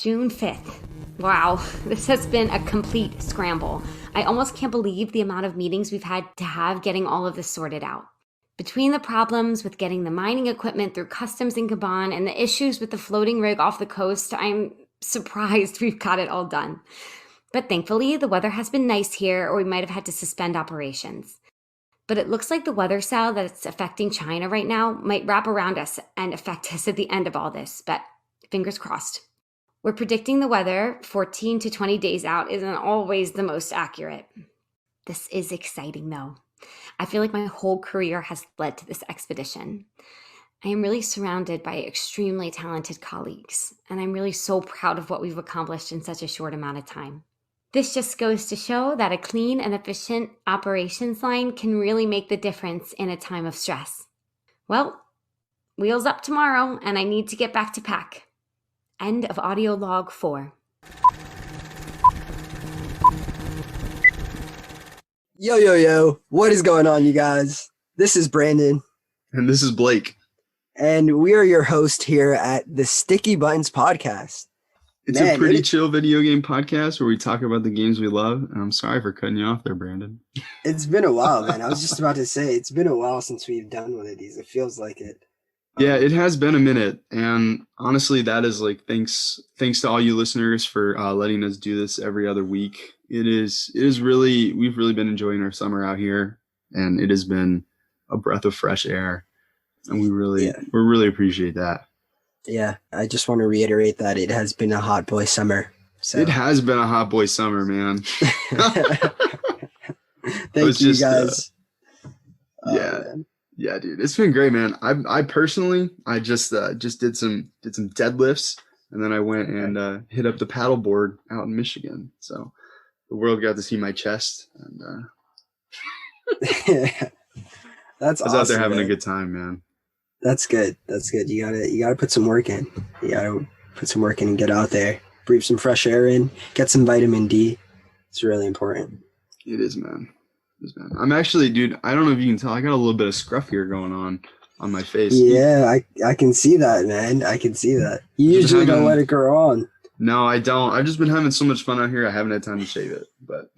June 5th. Wow, this has been a complete scramble. I almost can't believe the amount of meetings we've had to have getting all of this sorted out. Between the problems with getting the mining equipment through customs in Gabon and the issues with the floating rig off the coast, I'm surprised we've got it all done. But thankfully, the weather has been nice here, or we might have had to suspend operations. But it looks like the weather cell that's affecting China right now might wrap around us and affect us at the end of all this, but fingers crossed. We're predicting the weather 14 to 20 days out isn't always the most accurate. This is exciting though. I feel like my whole career has led to this expedition. I am really surrounded by extremely talented colleagues, and I'm really so proud of what we've accomplished in such a short amount of time. This just goes to show that a clean and efficient operations line can really make the difference in a time of stress. Well, wheels up tomorrow, and I need to get back to pack. End of audio log 4. Yo, what is going on, you guys? This is Brandon. And this is Blake. And we are your host here at the Sticky Buttons Podcast. It's a pretty chill video game podcast where we talk about the games we love. And I'm sorry for cutting you off there, Brandon. It's been a while, man. I was just about to say, it's been a while since we've done one of these. It feels like it. Yeah, it has been a minute. And honestly, that is like thanks to all you listeners for letting us do this every other week. It is really, we've really been enjoying our summer out here. And it has been a breath of fresh air. And we really appreciate that. Yeah, I just want to reiterate that it has been a hot boy summer. So. It has been a hot boy summer, man. Thank you, guys. Yeah, dude, it's been great, man. I personally just did some deadlifts, and then I went and hit up the paddleboard out in Michigan. So the world got to see my chest, and that's I was awesome, out there having man. a good time, man. That's good. You gotta put some work in. You gotta put some work in and get out there, breathe some fresh air in, get some vitamin D. It's really important. It is, man. I'm actually, dude, I don't know if you can tell, I got a little bit of scruff here going on my face. Yeah, I can see that, man. I can see that. You usually don't let it grow on. No, I don't. I've just been having so much fun out here. I haven't had time to shave it, but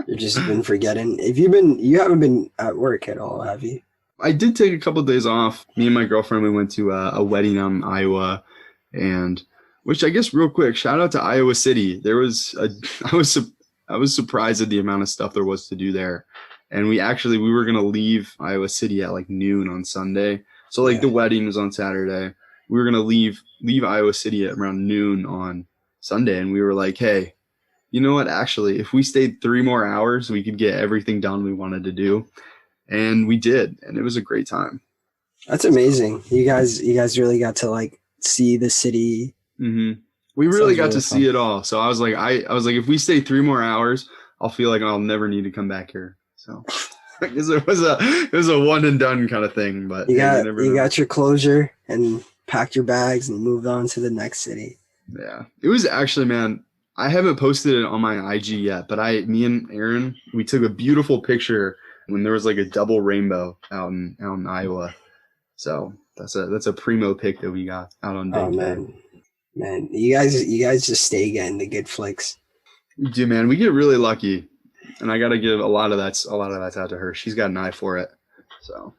You've just been forgetting. You haven't been at work at all, have you? I did take a couple of days off. Me and my girlfriend, we went to a wedding out in Iowa, and which I guess real quick, shout out to Iowa City. I was surprised at the amount of stuff there was to do there. And we were going to leave Iowa City at like noon on Sunday. So the wedding was on Saturday. We were going to leave Iowa City at around noon on Sunday. And we were like, hey, you know what? Actually, if we stayed 3 more hours, we could get everything done we wanted to do. And we did. And it was a great time. That's amazing. You guys really got to like see the city. Mm-hmm. We really got to see it all. So I was like, if we stay 3 more hours, I'll feel like I'll never need to come back here. So it was a one and done kind of thing. But you got your closure and packed your bags and moved on to the next city. Yeah, it was actually, man, I haven't posted it on my IG yet, but me and Aaron, we took a beautiful picture when there was like a double rainbow out in Iowa. So that's a primo pic that we got out on Big Day. Man, you guys just stay getting the good flicks. We do, man. We get really lucky, and I gotta give a lot of that's out to her. She's got an eye for it, so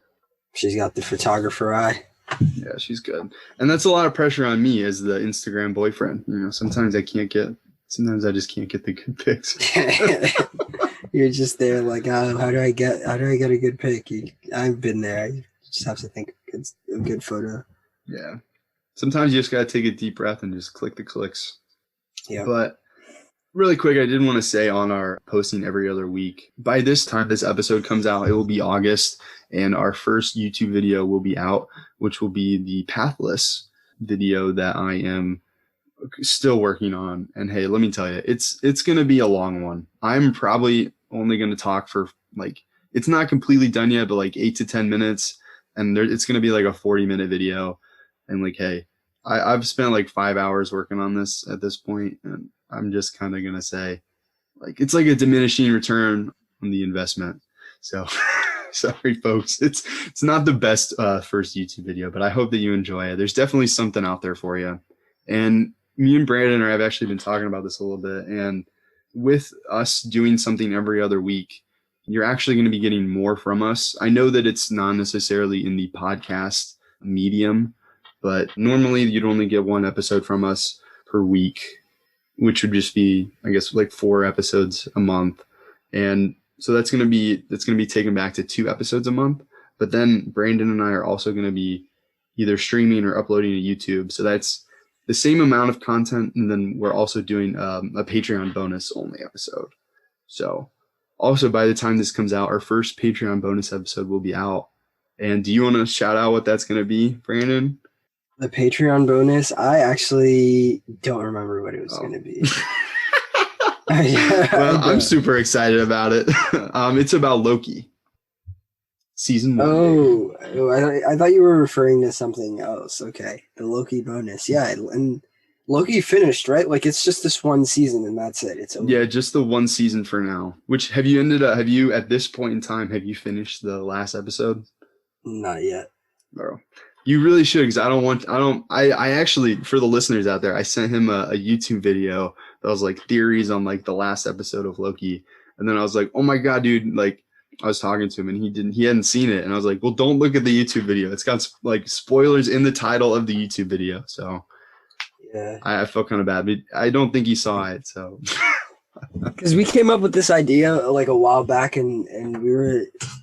she's got the photographer eye. Yeah, she's good, and that's a lot of pressure on me as the Instagram boyfriend. You know, sometimes I just can't get the good pics. You're just there like, oh, how do I get a good pic? I've been there. You just have to think a good photo. Yeah. Sometimes you just got to take a deep breath and just click the clicks. Yeah. But really quick, I did want to say on our posting every other week, by this time this episode comes out, it will be August, and our first YouTube video will be out, which will be the Pathless video that I am still working on. And hey, let me tell you, it's going to be a long one. I'm probably only going to talk for it's not completely done yet, but 8 to 10 minutes. And it's going to be like a 40-minute video. And hey, I've spent 5 hours working on this at this point, and I'm just kind of going to say, it's like a diminishing return on the investment. So sorry, folks. It's not the best first YouTube video, but I hope that you enjoy it. There's definitely something out there for you. And me and Brandon have actually been talking about this a little bit, and with us doing something every other week, you're actually going to be getting more from us. I know that it's not necessarily in the podcast medium, but normally you'd only get one episode from us per week, which would just be, I guess, like 4 episodes a month. And so that's going to be taken back to 2 episodes a month. But then Brandon and I are also going to be either streaming or uploading to YouTube. So that's the same amount of content. And then we're also doing a Patreon bonus only episode. So also, by the time this comes out, our first Patreon bonus episode will be out. And do you want to shout out what that's going to be, Brandon? The Patreon bonus, I actually don't remember what it was going to be. Well, I'm super excited about it. It's about Loki. Season 1. I thought you were referring to something else. Okay, the Loki bonus. Yeah, and Loki finished, right? Like, it's just this one season and that's it. It's over. Yeah, just the one season for now. Which have you at this point in time, have you finished the last episode? Not yet. Bro. You really should, because I actually, for the listeners out there, I sent him a YouTube video that was like theories on like the last episode of Loki. And then I was like, oh my God, dude, like I was talking to him and he hadn't seen it. And I was like, well, don't look at the YouTube video. It's got like spoilers in the title of the YouTube video. So yeah, I felt kind of bad, but I don't think he saw it. So because we came up with this idea like a while back and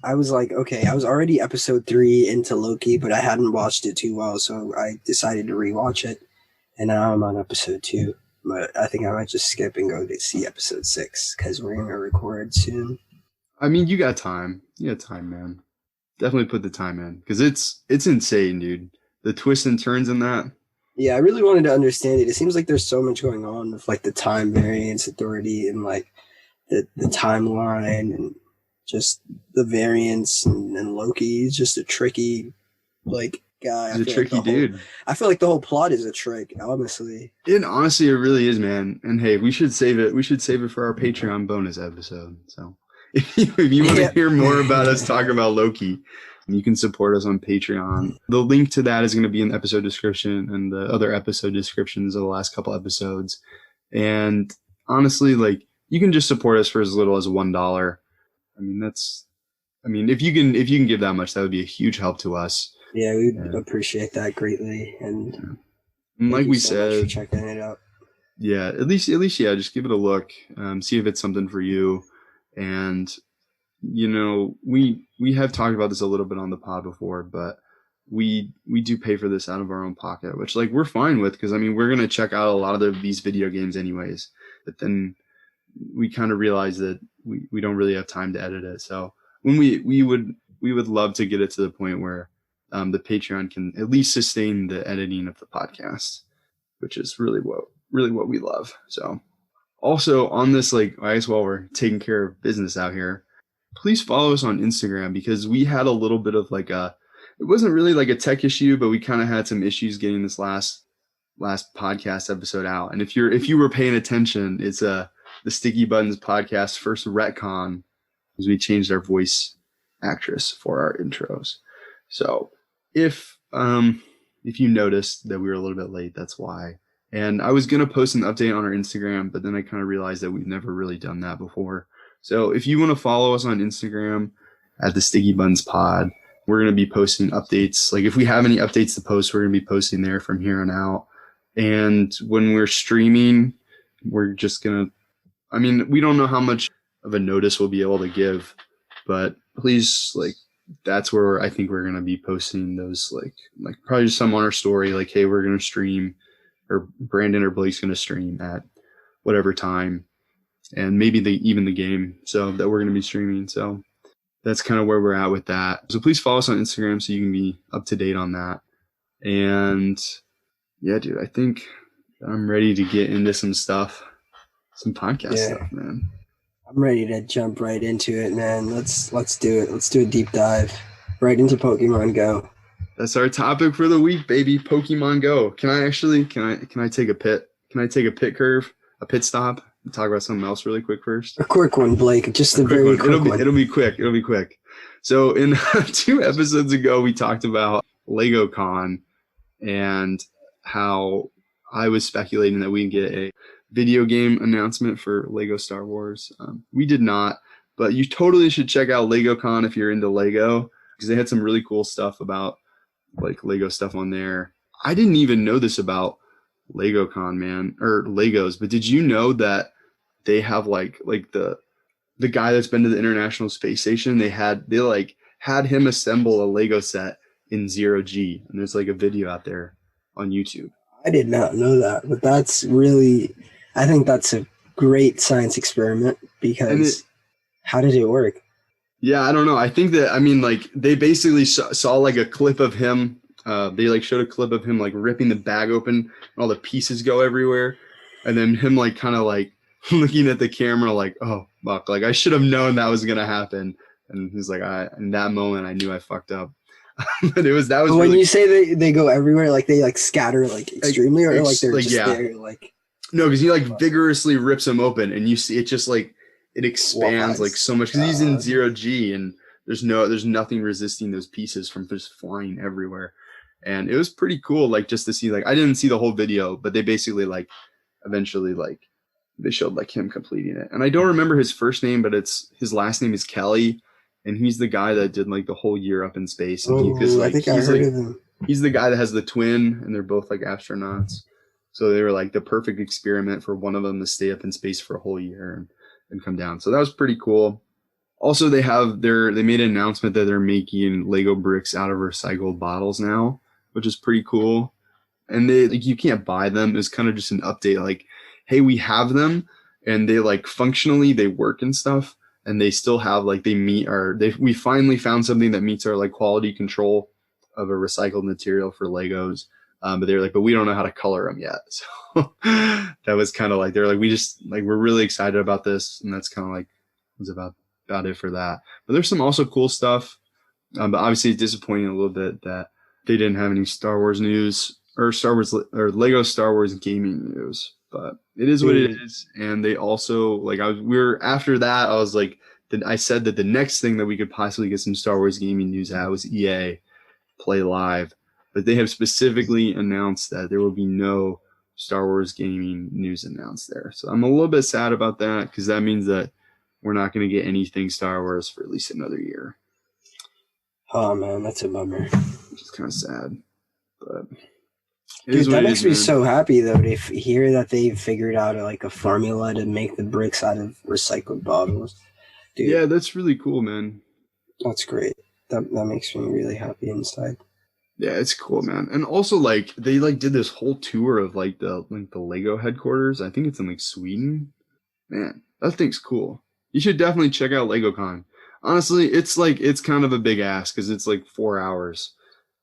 I was like, okay, I was already episode 3 into Loki, but I hadn't watched it too well. So I decided to rewatch it. And now I'm on episode 2, but I think I might just skip and go to see episode 6 because we're going to record soon. I mean, you got time. You got time, man. Definitely put the time in because it's insane, dude. The twists and turns in that. Yeah, I really wanted to understand it. It seems like there's so much going on with like the time variance authority and like the timeline and just the variance and Loki is just a tricky like guy. He's a tricky dude. I feel like the whole plot is a trick, honestly. Honestly, it really is, man. And hey, we should save it. We should save it for our Patreon bonus episode. So if you want to hear more about us talk about Loki, you can support us on Patreon. The link to that is going to be in the episode description and the other episode descriptions of the last couple episodes. And honestly, like you can just support us for as little as $1. I mean, if you can give that much, that would be a huge help to us. Yeah, we appreciate that greatly. And like we said, for checking it out. Yeah, at least, yeah, just give it a look. See if it's something for you. And you know, we have talked about this a little bit on the pod before, but we do pay for this out of our own pocket, which like we're fine with because I mean we're gonna check out a lot of these video games anyways. But then we kind of realize that we don't really have time to edit it. So when we would love to get it to the point where the Patreon can at least sustain the editing of the podcast, which is really what we love. So also on this, like I guess while we're taking care of business out here, please follow us on Instagram because we had a little bit of like it wasn't really like a tech issue, but we kind of had some issues getting this last podcast episode out. And if you were paying attention, it's the Sticky Buttons podcast first retcon because we changed our voice actress for our intros. So if you noticed that we were a little bit late, that's why. And I was going to post an update on our Instagram, but then I kind of realized that we've never really done that before. So if you want to follow us on Instagram at the Sticky Buns Pod, we're going to be posting updates. Like if we have any updates to post, we're going to be posting there from here on out. And when we're streaming, we're just going to, I mean, we don't know how much of a notice we'll be able to give, but please, like, that's where I think we're going to be posting those, like probably just some on our story, like, hey, we're going to stream, or Brandon or Blake's going to stream at whatever time. And maybe even the game so that we're going to be streaming. So that's kind of where we're at with that. So please follow us on Instagram so you can be up to date on that. And yeah, dude, I think I'm ready to get into some stuff, some podcast stuff, man. I'm ready to jump right into it, man. Let's do it. Let's do a deep dive right into Pokemon Go. That's our topic for the week, baby. Pokemon Go. Can I take a pit stop? Talk about something else really quick first. A quick one, Blake. Just a very quick one. It'll be quick. So in 2 episodes ago, we talked about LegoCon and how I was speculating that we'd get a video game announcement for Lego Star Wars. We did not, but you totally should check out LegoCon if you're into Lego, because they had some really cool stuff about like Lego stuff on there. I didn't even know this about LegoCon, man, or Legos, but did you know that they have like the guy that's been to the International Space Station, they had him assemble a Lego set in 0G, and there's like a video out there on YouTube. I did not know that, but I think that's a great science experiment because how did it work? Yeah, I don't know. I think that, I mean, like they basically saw like a clip of him. They like showed a clip of him like ripping the bag open and all the pieces go everywhere. And then him like kind of like looking at the camera like, oh, fuck, like I should have known that was going to happen. And he's like, in that moment, I knew I fucked up. But that was when really you say they go everywhere, like they like scatter like extremely, or like they're like, just yeah. there, like no, because he like vigorously rips them open, and you see it just like it expands like so much because he's in 0G, and there's nothing resisting those pieces from just flying everywhere. And it was pretty cool, like just to see, like I didn't see the whole video, but they basically like eventually like they showed like him completing it. And I don't remember his first name, but his last name is Kelly. And he's the guy that did like the whole year up in space. And I think I heard of him. He's the guy that has the twin, and they're both like astronauts. So they were like the perfect experiment for one of them to stay up in space for a whole year and come down. So that was pretty cool. Also, they made an announcement that they're making Lego bricks out of recycled bottles now, which is pretty cool. And they like you can't buy them. It's kind of just an update, like, hey, we have them, and they like functionally they work and stuff. And they still have like we finally found something that meets our like quality control of a recycled material for Legos. But they're like, but we don't know how to color them yet. So that was kind of like, they're like, we're really excited about this. And that's kind of like, was about it for that. But there's some also cool stuff. But obviously it's disappointing a little bit that they didn't have any Star Wars news or Lego Star Wars gaming news. But it is what it is. And they also like after that, I was like, I said that the next thing that we could possibly get some Star Wars gaming news at was EA Play Live. But they have specifically announced that there will be no Star Wars gaming news announced there. So I'm a little bit sad about that, because that means that we're not going to get anything Star Wars for at least another year. Oh man, that's a bummer. Which is kind of sad. But dude, that makes me so happy though to hear that they've figured out like a formula to make the bricks out of recycled bottles. Dude, yeah, that's really cool, man. That's great. That makes me really happy inside. Yeah, it's cool, man. And also like they like did this whole tour of like the Lego headquarters. I think it's in like Sweden. Man, that thing's cool. You should definitely check out LegoCon. Honestly, it's kind of a big ask because it's like 4 hours.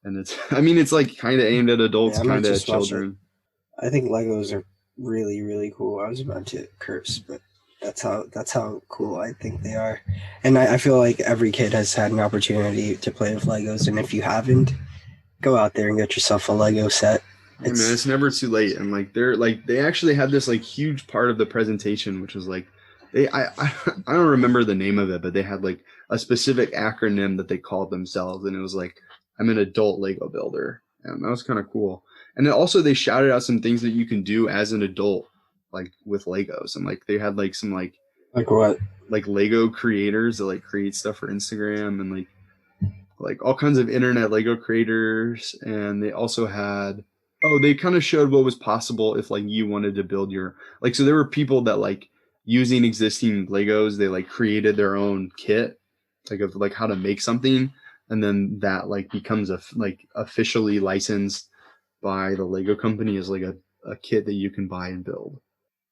And it's like kind of aimed at adults, kind of at children. I think Legos are really, really cool. I was about to curse, but that's how cool I think they are. And I feel like every kid has had an opportunity to play with Legos. And if you haven't, go out there and get yourself a Lego set. Hey man, it's never too late. And like they actually had this like huge part of the presentation, which was like I don't remember the name of it, but they had like a specific acronym that they called themselves, and it was like, I'm an adult Lego builder. And that was kind of cool. And then also they shouted out some things that you can do as an adult, like with Legos. And like they had like some like what? Like Lego creators that like create stuff for Instagram, and like all kinds of internet Lego creators. And they also had they kind of showed what was possible if like you wanted to build your so there were people that like using existing Legos, they like created their own kit of like how to make something. And then that like becomes officially licensed by the Lego company as like a kit that you can buy and build.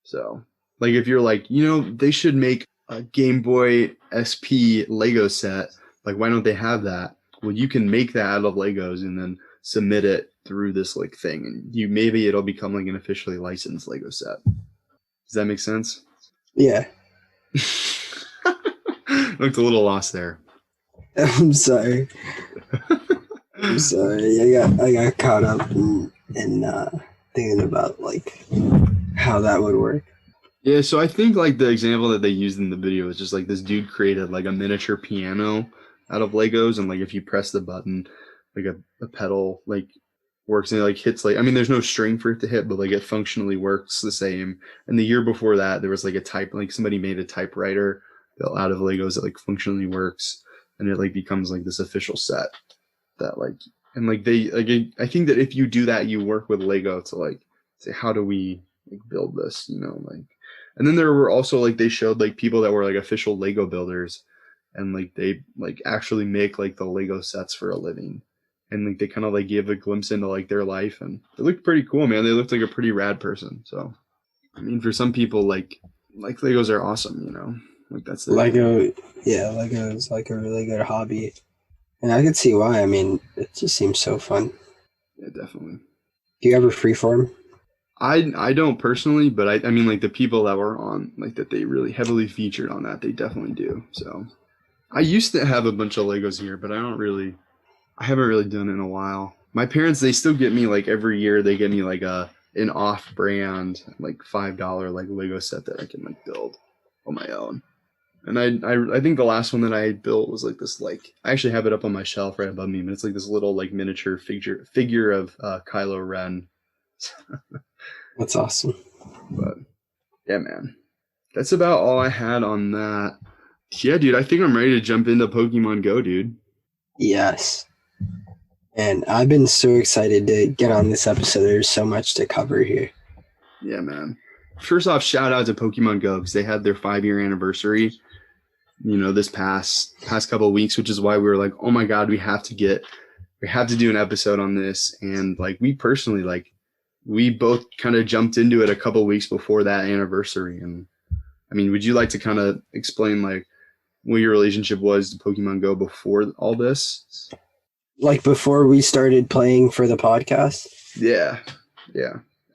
So like if you're like, they should make a Game Boy SP Lego set, like why don't they have that? Well, you can make that out of Legos and then submit it through this like thing, and maybe it'll become like an officially licensed Lego set. Does that make sense? Yeah. Looked a little lost there. I'm sorry. I got caught up in thinking about like how that would work. Yeah, so I think like the example that they used in the video is just like this dude created like a miniature piano out of Legos, and like if you press the button, like a pedal like works and it like hits like, I mean, there's no string for it to hit, but like it functionally works the same. And the year before that, there was like like somebody made a typewriter built out of Legos that like functionally works, and it like becomes like this official set that like, and like they like I think that if you do that, you work with Lego to like say, how do we like build this, like. And then there were also like they showed like people that were like official Lego builders, and like they like actually make like the Lego sets for a living, and like they kind of like give a glimpse into like their life, and it looked pretty cool, man. They looked like a pretty rad person. So I mean, for some people, like Legos are awesome, like that's the Lego. Yeah, Lego is like a really good hobby, and I can see why. I mean, it just seems so fun. Yeah, definitely. Do you ever freeform? I don't personally, but I mean like the people that were on like that they really heavily featured on that, they definitely do. So I used to have a bunch of Legos here, but I haven't really done it in a while. My parents, they still get me like every year they get me like an off-brand like $5 like Lego set that I can like build on my own. And I think the last one that I built was like this, like I actually have it up on my shelf right above me, but it's like this little like miniature figure of Kylo Ren. That's awesome. But yeah, man, that's about all I had on that. Yeah, dude, I think I'm ready to jump into Pokemon Go, dude. Yes. And I've been so excited to get on this episode. There's so much to cover here. Yeah, man. First off, shout out to Pokemon Go because they had their 5-year anniversary, this past couple of weeks, which is why we were like, oh my God, we have to do an episode on this. And like we personally, like we both kind of jumped into it a couple of weeks before that anniversary. And I mean, would you like to kind of explain like what your relationship was to Pokemon Go before all this? Like before we started playing for the podcast? Yeah.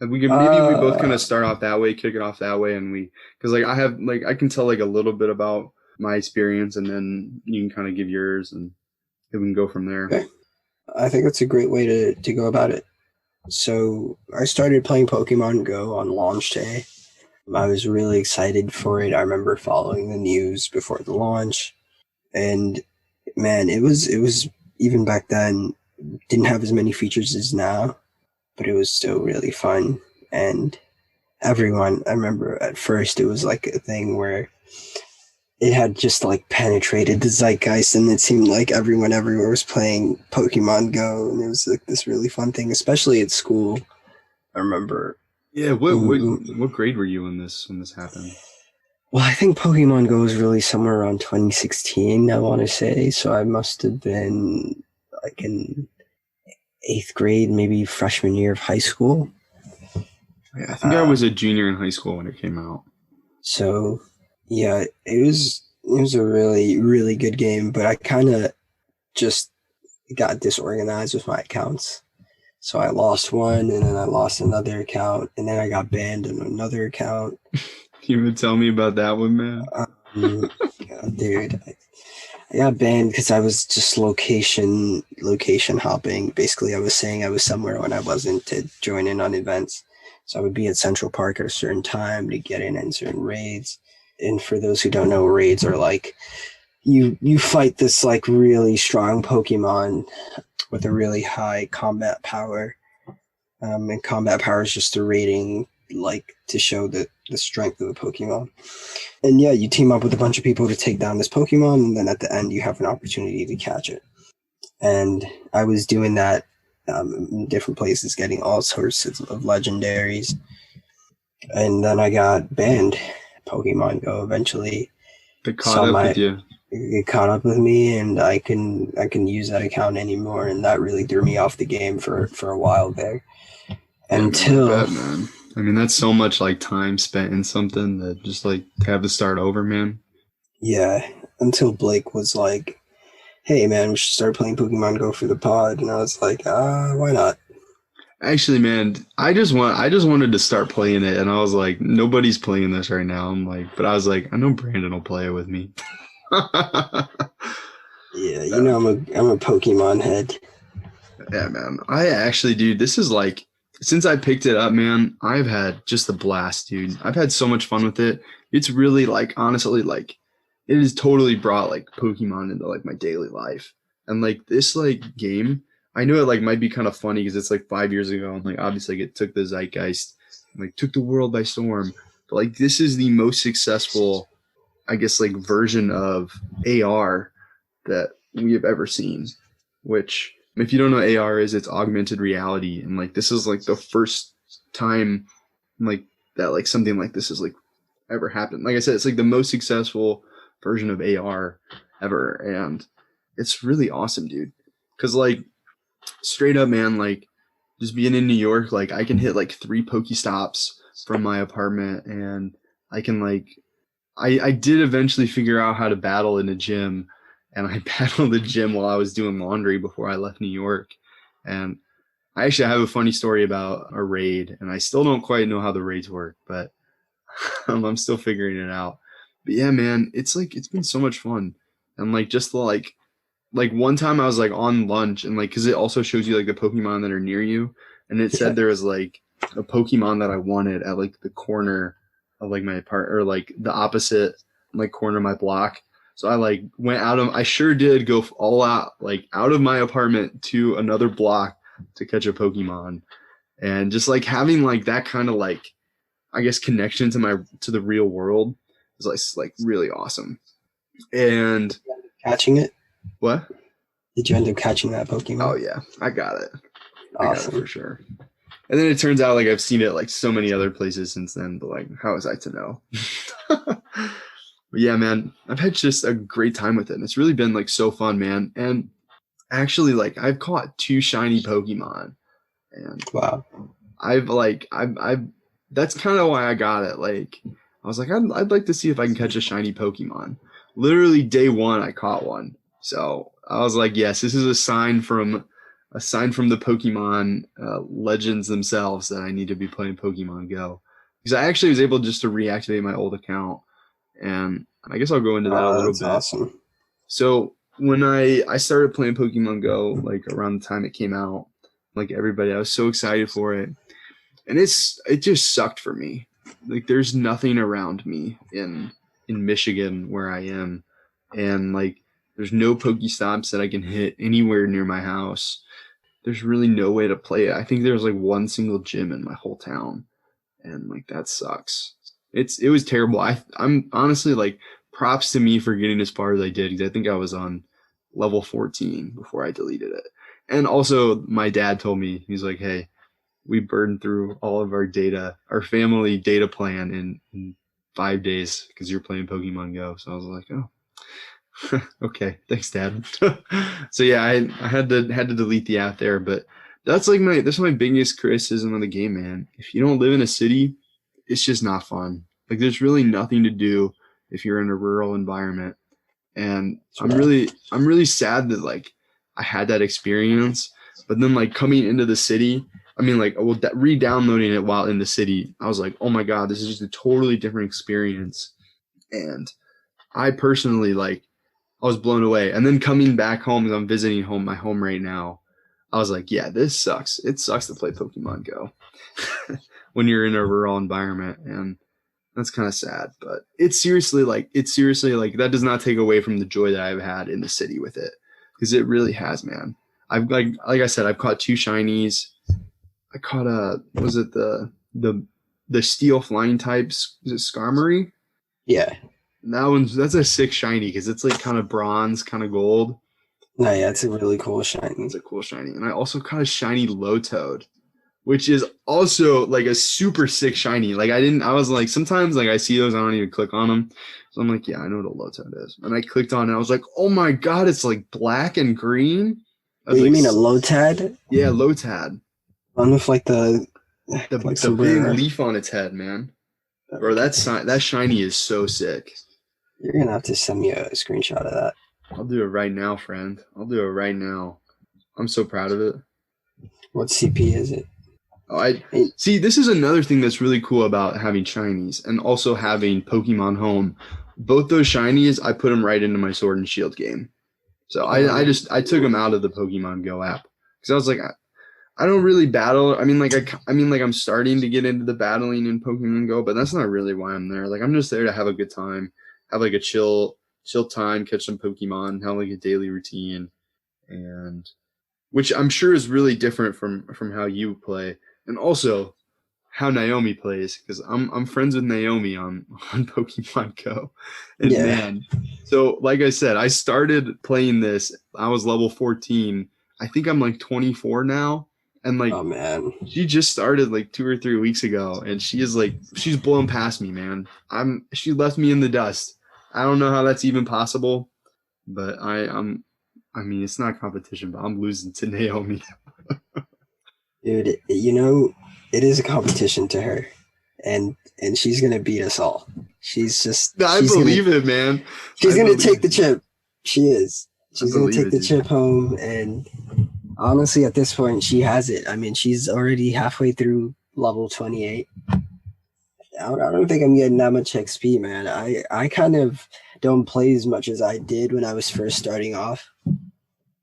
And we both kind of start off that way, kick it off that way, and because like I can tell like a little bit about my experience, and then you can kind of give yours, and then we can go from there. Okay. I think that's a great way to go about it. So I started playing Pokemon Go on launch day. I was really excited for it. I remember following the news before the launch, and man, it was even back then didn't have as many features as now, but it was still really fun. And I remember at first it was like a thing where it had just like penetrated the zeitgeist, and it seemed like everyone everywhere was playing Pokemon Go, and it was like this really fun thing, especially at school. I remember. Yeah, what grade were you when this happened? Well, I think Pokemon Go was really somewhere around 2016, I want to say. So I must have been like in 8th grade, maybe freshman year of high school. Yeah, I think I was a junior in high school when it came out. So yeah, it was a really, really good game, but I kind of just got disorganized with my accounts. So I lost one, and then I lost another account, and then I got banned on another account. You would tell me about that one, man. Dude, I got banned because I was just location hopping. Basically, I was saying I was somewhere when I wasn't to join in on events. So I would be at Central Park at a certain time to get in certain raids. And for those who don't know, raids are like you fight this like really strong Pokemon with a really high combat power. And combat power is just a rating like to show the strength of the Pokemon. And yeah, you team up with a bunch of people to take down this Pokemon, and then at the end you have an opportunity to catch it. And I was doing that in different places, getting all sorts of legendaries. And then I got banned. Pokemon Go eventually They caught up with you. It caught up with me, and I can use that account anymore, and that really threw me off the game for a while there. Until I bet, man. I mean, that's so much like time spent in something that just like to have to start over, man. Yeah, until Blake was like, "Hey, man, we should start playing Pokemon Go for the pod," and I was like, why not? Actually, man, I just wanted to start playing it, and I was like, nobody's playing this right now. I'm like, but I was like, I know Brandon will play it with me. Yeah, I'm a Pokemon head. Yeah, man. I actually, dude, this is like, since I picked it up, man, I've had just a blast, dude. I've had so much fun with it. It's really like, honestly, like, it has totally brought like Pokemon into like my daily life. And like this like game, I know it like might be kind of funny because it's like 5 years ago, and like obviously like, it took the zeitgeist, and, like took the world by storm. But like this is the most successful, I guess, like version of AR that we have ever seen. Which, if you don't know what AR is, it's augmented reality, and like this is like the first time like that like something like this is like ever happened. Like I said, it's like the most successful version of AR ever, and it's really awesome, dude. Because like straight up, man, like just being in New York, like I can hit like 3 Pokestops from my apartment, and I can like I did eventually figure out how to battle in a gym, and I battled the gym while I was doing laundry before I left New York. And I actually have a funny story about a raid, and I still don't quite know how the raids work, but I'm still figuring it out. But yeah, man, it's like it's been so much fun, and like just the like one time I was like on lunch, and like because it also shows you like the Pokemon that are near you, and it said there was like a Pokemon that I wanted at like the corner of like my part or like the opposite like corner of my block. So I like went out of I sure did go all out like out of my apartment to another block to catch a Pokemon, and just like having like that kind of like I guess connection to the real world is like really awesome. And Catching it? what? Did you end up catching that Oh Pokemon? yeah, I got it. I got it Awesome. for sure. And then it turns out like I've seen it like so many other places since then, but like how was I to know? But yeah, man, I've had just a great time with it. And it's really been like so fun, man. And actually like I've caught 2 shiny Pokemon, and Wow. I've that's kind of why I got it. Like I was like I'd like to see if I can catch a shiny Pokemon. Literally day one I caught one. So I was like, yes, this is a sign from the Pokemon legends themselves that I need to be playing Pokemon Go. Because I actually was able just to reactivate my old account, and I guess I'll go into that a little That's bit. awesome. So when I started playing Pokemon Go, like around the time it came out, like everybody, I was so excited for it, and it just sucked for me. Like there's nothing around me in Michigan where I am, and like there's no Pokestops that I can hit anywhere near my house. There's really no way to play it. I think there's like one single gym in my whole town, and like that sucks. It was terrible. I'm honestly like props to me for getting as far as I did, because I think I was on level 14 before I deleted it. And also my dad told me, he's like, hey, we burned through all of our data, our family data plan in 5 days because you're playing Pokemon Go. So I was like, oh, okay, thanks, Dad. So yeah, I had to delete the app there, but that's my biggest criticism of the game, man. If you don't live in a city, it's just not fun. Like there's really nothing to do if you're in a rural environment. And I'm really sad that like I had that experience, but then like coming into the city, I mean like well re-downloading it while in the city, I was like, oh my god, this is just a totally different experience. And I personally like I was blown away. And then coming back home, because I'm visiting my home right now, I was like, yeah, this sucks. It sucks to play Pokemon Go when you're in a rural environment, and that's kind of sad. But it's seriously like that does not take away from the joy that I've had in the city with it, because it really has, man. I've like I said, I've caught 2 shinies. I caught was it the steel flying types? Is it Skarmory? Yeah. That's a sick shiny because it's like kind of bronze, kind of gold. No, yeah, it's a really cool shiny. It's a cool shiny. And I also caught a shiny Lowtoad, which is also like a super sick shiny. Like I was like, sometimes like I see those, I don't even click on them. So I'm like, yeah, I know what a Lowtoad is. And I clicked on it, I was like, oh my god, it's like black and green. Wait, you mean a Lotad? Yeah, Lowtad. One with like the big leaf on its head, man. Bro, that shiny is so sick. You're gonna have to send me a screenshot of that. I'll do it right now, friend. I'll do it right now. I'm so proud of it. What CP is it? Oh, see, this is another thing that's really cool about having shinies and also having Pokemon Home. Both those shinies, I put them right into my Sword and Shield game. So I took them out of the Pokemon Go app because I was like, I don't really battle. I mean, like I'm starting to get into the battling in Pokemon Go, but that's not really why I'm there. Like I'm just there to have a good time, have like a chill time, catch some Pokemon, have like a daily routine, and which I'm sure is really different from how you play, and also how Naomi plays, because I'm friends with Naomi on Pokemon Go, and Yeah. man, so like I said, I started playing this. I was level 14. I think I'm like 24 now, and like Oh man. she just started like 2 or 3 weeks ago, and she's blown past me, man. She left me in the dust. I don't know how that's even possible, but I mean, it's not competition, but I'm losing to Naomi. Dude, it is a competition to her. And she's gonna beat us all. I believe it, man. She's I gonna believe take the it. chip. She is. I She's gonna believe take it, the dude. chip home, and honestly, at this point, she has it. I mean, she's already halfway through level 28. I don't think I'm getting that much XP, man. I kind of don't play as much as I did when I was first starting off.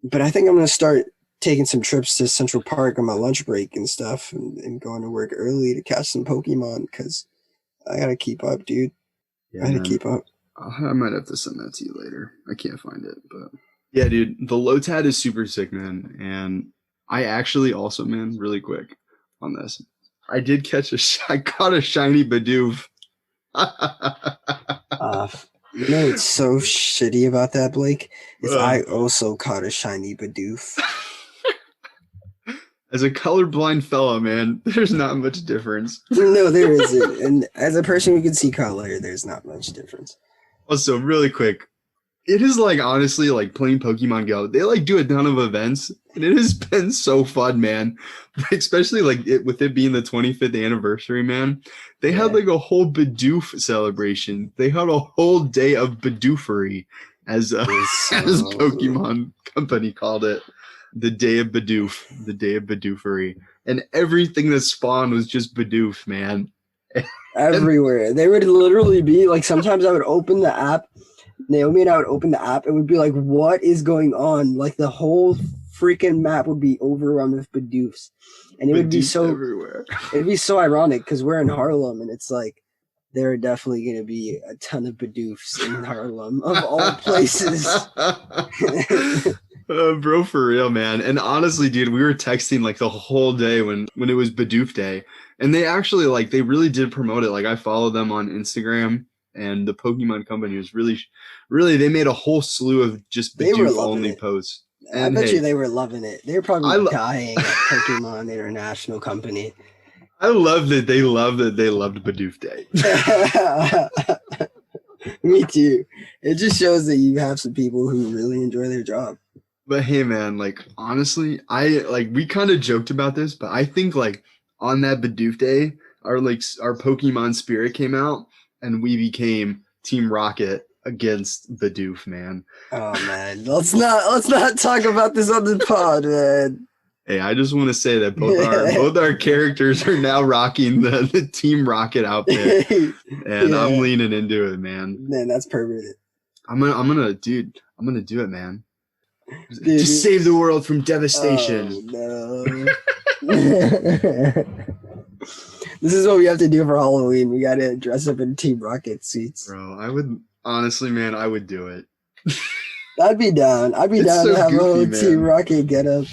But I think I'm gonna start taking some trips to Central Park on my lunch break and stuff, and going to work early to catch some Pokemon, because I gotta keep up, dude. Yeah, I gotta man. keep up. I might have to send that to you later. I can't find it, but yeah, dude, the Lotad is super sick, man. And I actually also, man, really quick on this, I did catch I caught a shiny Bidoof. What's so shitty about that, Blake, is Uh. I also caught a shiny Bidoof. As a colorblind fella, man, there's not much difference. No, there isn't. And as a person who can see color, there's not much difference. Also, really quick, it is like honestly like playing Pokemon Go. They like do a ton of events, and it has been so fun, man. Especially like with it being the 25th anniversary, man. They had like a whole Bidoof celebration. They had a whole day of Bidoofery, as as Pokemon Company called it, the day of Bidoof, the day of Bidoofery, and everything that spawned was just Bidoof, man. Everywhere. They would literally be like, sometimes I would open the app, Naomi and I would open the app, and we'd be like, what is going on? Like the whole freaking map would be overrun with Bidoofs. And it would be so everywhere. It'd be so ironic because we're in Harlem, and it's like there are definitely gonna be a ton of Bidoofs in Harlem of all places. Bro, for real, man. And honestly, dude, we were texting like the whole day when it was Bidoof Day, and they actually like they really did promote it. Like I follow them on Instagram, and the Pokemon Company was really they made a whole slew of just Bidoof only posts. And I bet you they were loving it. They were probably dying at Pokemon International Company. I love that they loved Bidoof Day. Me too. It just shows that you have some people who really enjoy their job. But hey, man, like honestly, we kind of joked about this, but I think like on that Bidoof Day, our Pokemon Spirit came out, and we became Team Rocket against Bidoof, man. Oh man, let's not talk about this on the pod, man. Hey, I just want to say that both our characters are now rocking the Team Rocket outfit, and I'm leaning into it, man. Man, that's perverted. I'm gonna do it, man. Dude, to save the world from devastation. Oh, no. This is what we have to do for Halloween. We gotta dress up in Team Rocket suits. Bro, I would honestly, man, I would do it. I'd be down. I'd be down to have a little Team Rocket get up.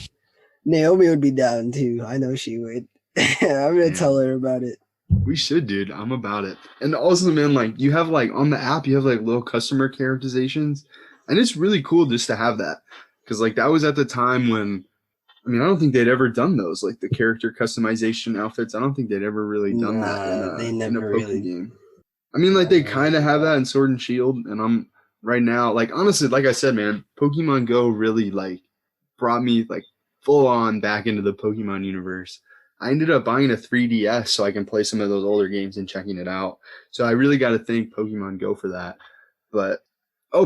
Naomi would be down too. I know she would. I'm gonna tell her about it. We should, dude. I'm about it. And also, man, like you have like on the app, you have like little customer characterizations, and it's really cool just to have that. Because like that was at the time when, I mean, I don't think they'd ever done those, like the character customization outfits. I don't think they'd ever really done that in a Pokemon game. I mean, like they kind of have that in Sword and Shield, and I'm right now, like honestly, like I said, man, Pokemon Go really like brought me like full on back into the Pokemon universe. I ended up buying a 3DS so I can play some of those older games and checking it out. So I really got to thank Pokemon Go for that. But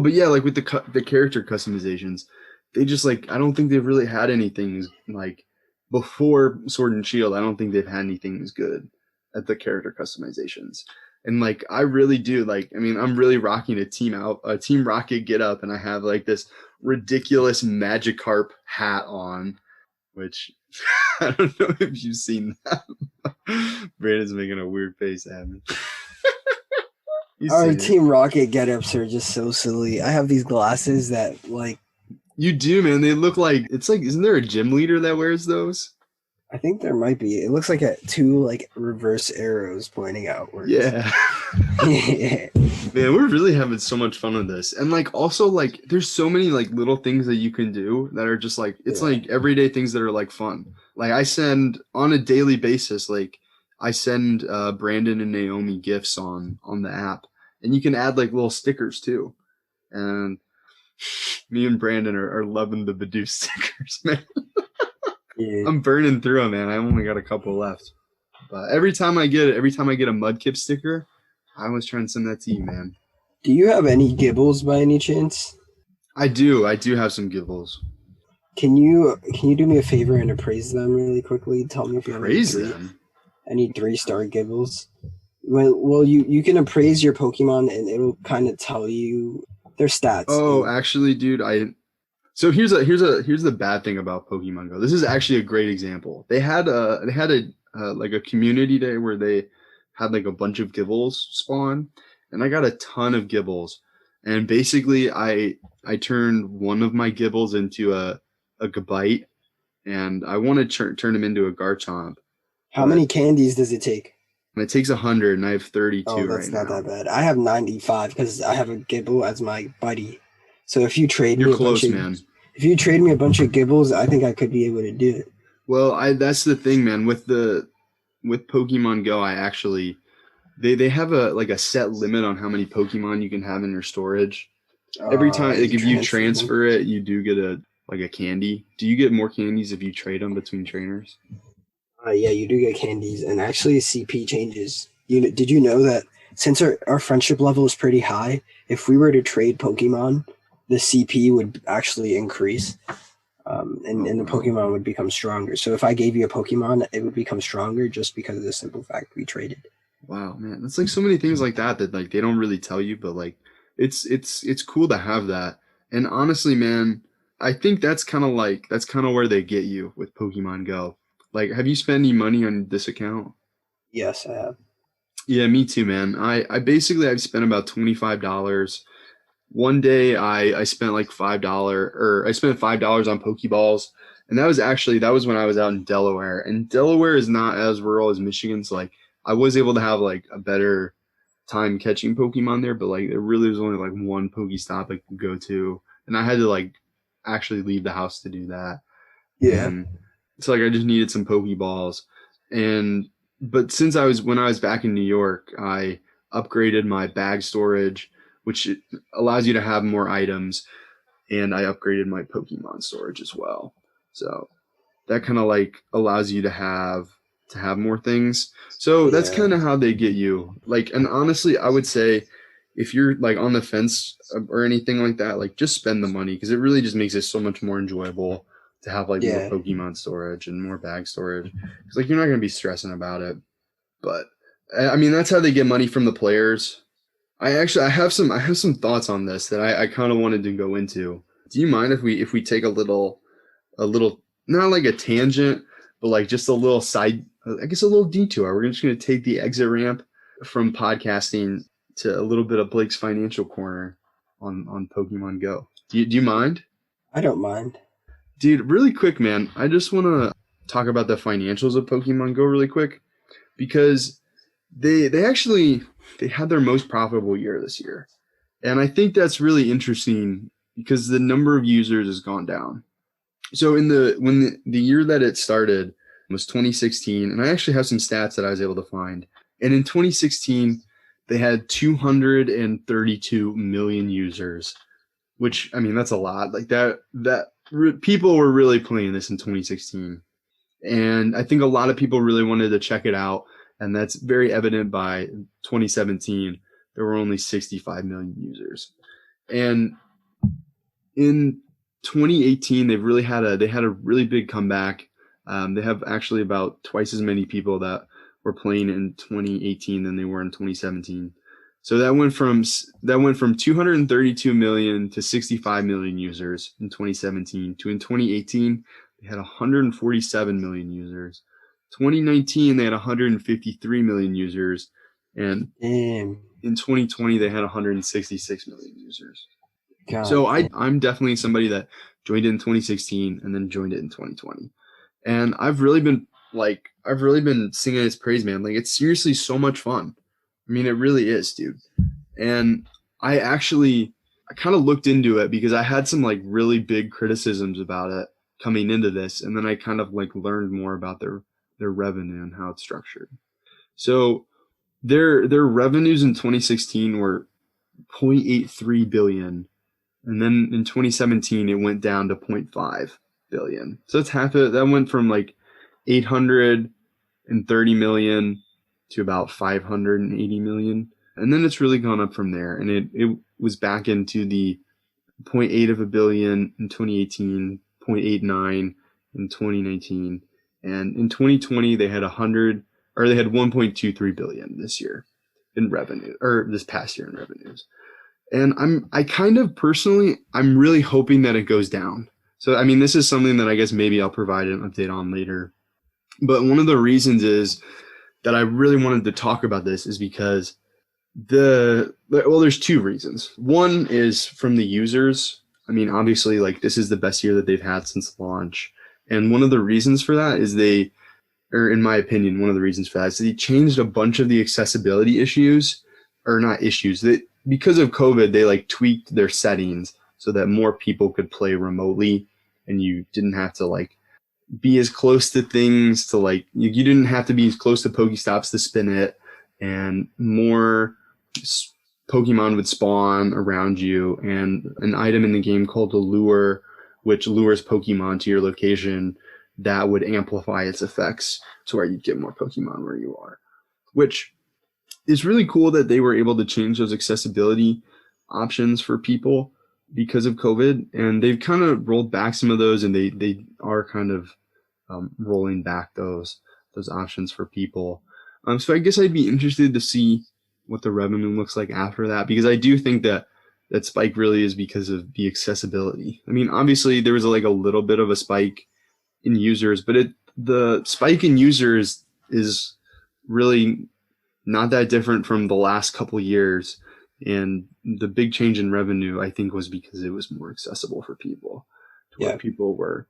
yeah, like with the character customizations, they just like, I don't think they've really had anything like before Sword and Shield. I don't think they've had anything as good at the character customizations. And like, I really do like, I mean, I'm really rocking a Team Rocket get up, and I have like this ridiculous Magikarp hat on, which I don't know if you've seen that. Brandon's making a weird face at me. Our Team Rocket get-ups are just so silly. I have these glasses that like You do, man. They look like it's like. Isn't there a gym leader that wears those? I think there might be. It looks like two like reverse arrows pointing outwards. Yeah. Yeah. Man, we're really having so much fun with this. And like also like there's so many like little things that you can do that are just like it's Yeah. like everyday things that are like fun. Like I send on a daily basis, like I send Brandon and Naomi gifts on the app. And you can add like little stickers too. And me and Brandon are loving the Badoo stickers, man. Yeah. I'm burning through them, man. I only got a couple left. But every time I get a Mudkip sticker, I always try and send that to you, man. Do you have any Gibbles by any chance? I do have some Gibbles. Can you do me a favor and appraise them really quickly? Tell me if you have Praise them. any 3-star Gibbles. Well, you can appraise your Pokemon and it'll kind of tell you their stats. Oh, actually, dude, So here's the bad thing about Pokemon Go. This is actually a great example. They had a like a community day where they had like a bunch of Gibbles spawn, and I got a ton of Gibbles. And basically, I turned one of my Gibbles into a Gabite, and I want to turn him into a Garchomp. How many candies does it take? And it takes 100, and I have 32 Oh, that's right not now. that bad. I have 95 because I have a Gibble as my buddy. So if you trade You're me close, man. If you trade me a bunch of Gibbles, I think I could be able to do it. Well, that's the thing, man. With Pokemon Go, I actually they have a set limit on how many Pokemon you can have in your storage. Every time, like if you transfer it, you do get a candy. Do you get more candies if you trade them between trainers? Yeah, you do get candies, and actually CP changes. Did you know that since our friendship level is pretty high, if we were to trade Pokemon, the CP would actually increase, and the Pokemon would become stronger. So if I gave you a Pokemon, it would become stronger just because of the simple fact we traded. Wow, man, that's like so many things like that like they don't really tell you, but like it's cool to have that. And honestly, man, I think that's kind of where they get you with Pokemon Go. Like, have you spent any money on this account? Yes, I have. Yeah, me too, man. I've spent about $25. One day I spent like $5 or I spent $5 on Pokeballs, and that was when I was out in Delaware. And Delaware is not as rural as Michigan, so like I was able to have like a better time catching Pokemon there, but like there really was only like one Pokestop I could go to, and I had to like actually leave the house to do that. Yeah. And so like I just needed some Pokeballs. But when I was back in New York, I upgraded my bag storage, which allows you to have more items, and I upgraded my Pokemon storage as well. So that kind of like allows you to have more things. So that's kind of how they get you. Like, and honestly, I would say if you're like on the fence or anything like that, like just spend the money, because it really just makes it so much more enjoyable to have like more Pokemon storage and more bag storage. Because like you're not gonna be stressing about it. But I mean, that's how they get money from the players. I have some thoughts on this that I kind of wanted to go into. Do you mind if we take a little not like a tangent, but like just a little side, I guess a little detour. We're just going to take the exit ramp from podcasting to a little bit of Blake's financial corner on Pokemon Go. Do you mind? I don't mind. Dude, really quick, man. I just want to talk about the financials of Pokemon Go really quick, because they had their most profitable year this year. And I think that's really interesting because the number of users has gone down. So when the year that it started was 2016, and I actually have some stats that I was able to find. And in 2016, they had 232 million users, which, I mean, that's a lot. Like that people were really playing this in 2016. And I think a lot of people really wanted to check it out. And that's very evident by 2017. There were only 65 million users. And in 2018, they had a really big comeback. They have actually about twice as many people that were playing in 2018 than they were in 2017. So that went from 232 million to 65 million users in 2017 to in 2018 they had 147 million users. 2019 they had 153 million users, and in 2020 they had 166 million users. God. So I'm definitely somebody that joined it in 2016, and then joined it in 2020. And I've really been singing its praise, man. Like, it's seriously so much fun. I mean, it really is, dude. And I kind of looked into it because I had some like really big criticisms about it coming into this, and then I kind of like learned more about their revenue and how it's structured. So their revenues in 2016 were 0.83 billion, and then in 2017 it went down to 0.5 billion. So that's half of it. That went from like 830 million to about 580 million. And then it's really gone up from there. And it was back into the 0.8 of a billion in 2018, 0.89 in 2019. And in 2020, they had 1.23 billion this year in revenue, or this past year in revenues. And I'm really hoping that it goes down. So, I mean, this is something that I guess maybe I'll provide an update on later. But one of the reasons is that I really wanted to talk about this is because there's two reasons. One is from the users. I mean, obviously, like, this is the best year that they've had since launch. And one of the reasons for that is in my opinion, one of the reasons for that is they changed a bunch of the accessibility issues, or not issues, that because of COVID, they like tweaked their settings so that more people could play remotely, and you didn't have to like be as close to things to like, you didn't have to be as close to Pokestops to spin it, and more Pokemon would spawn around you, and an item in the game called a lure, which lures Pokemon to your location, that would amplify its effects to where you'd get more Pokemon where you are, which is really cool that they were able to change those accessibility options for people because of COVID. And they've kind of rolled back some of those, and they are kind of rolling back those options for people. So I guess I'd be interested to see what the revenue looks like after that, because I do think that spike really is because of the accessibility. I mean, obviously there was like a little bit of a spike in users, but the spike in users is really not that different from the last couple years. And the big change in revenue, I think, was because it was more accessible for people to where people were.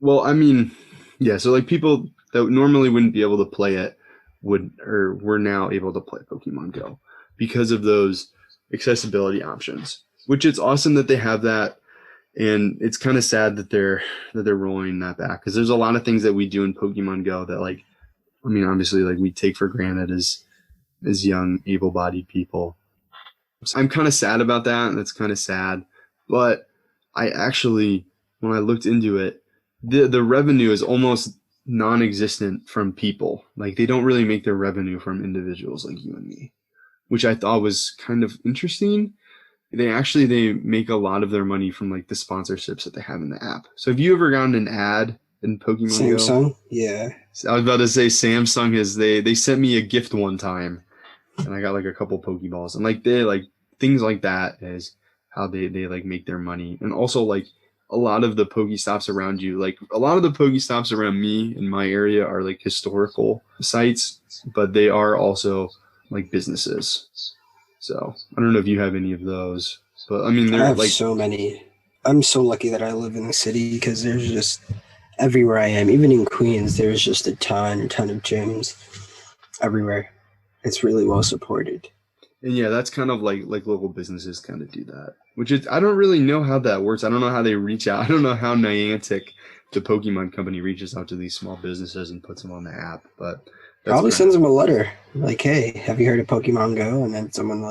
Well, I mean, yeah. So like people that normally wouldn't be able to play it were now able to play Pokemon Go because of those accessibility options, which it's awesome that they have that. And it's kind of sad that they're rolling that back, because there's a lot of things that we do in Pokemon Go that, like, I mean, obviously, like, we take for granted as young, able-bodied people. So I'm kind of sad about that, and that's kind of sad. But I actually, when I looked into it, the revenue is almost non-existent from people. Like, they don't really make their revenue from individuals like you and me, which I thought was kind of interesting. They make a lot of their money from like the sponsorships that they have in the app. So have you ever gotten an ad in Pokemon Go? Samsung? Yeah. I was about to say Samsung they sent me a gift one time, and I got like a couple Pokeballs, and like they like things like that is how they like make their money. And also like a lot of the Pokestops around you, like a lot of the Pokestops around me in my area are like historical sites, but they are also like businesses. So I don't know if you have any of those, but I mean, I have like so many. I'm so lucky that I live in the city, because there's just everywhere I am, even in Queens, there's just a ton of gyms everywhere. It's really well supported. And yeah, that's kind of like local businesses kind of do that, which is, I don't really know how that works. I don't know how they reach out. I don't know how Niantic, the Pokemon company, reaches out to these small businesses and puts them on the app, but Probably sends them a letter like, "Hey, have you heard of Pokemon Go?" And then someone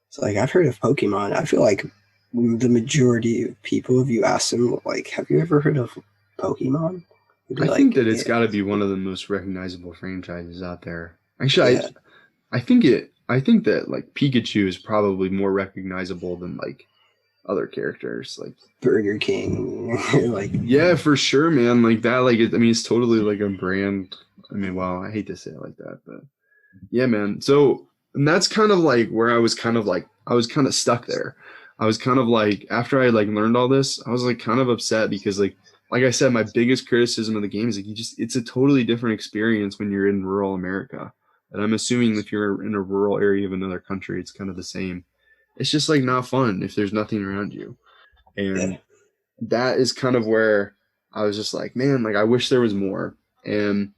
it's like, "I've heard of Pokemon." I feel like the majority of people, if you ask them, like, "Have you ever heard of Pokemon?" I think that it's got to be one of the most recognizable franchises out there. Actually, yeah. I think that like Pikachu is probably more recognizable than like other characters, like Burger King. Like, yeah, for sure, man. Like that, like I mean, it's totally like a brand. I mean, well, I hate to say it like that, but yeah, man. So, and that's kind of like where I was kind of stuck there. I was kind of like, after I like learned all this, I was like kind of upset because like I said, my biggest criticism of the game is like it's a totally different experience when you're in rural America. And I'm assuming if you're in a rural area of another country, it's kind of the same. It's just like not fun if there's nothing around you. And that is kind of where I was just like, man, like I wish there was more. And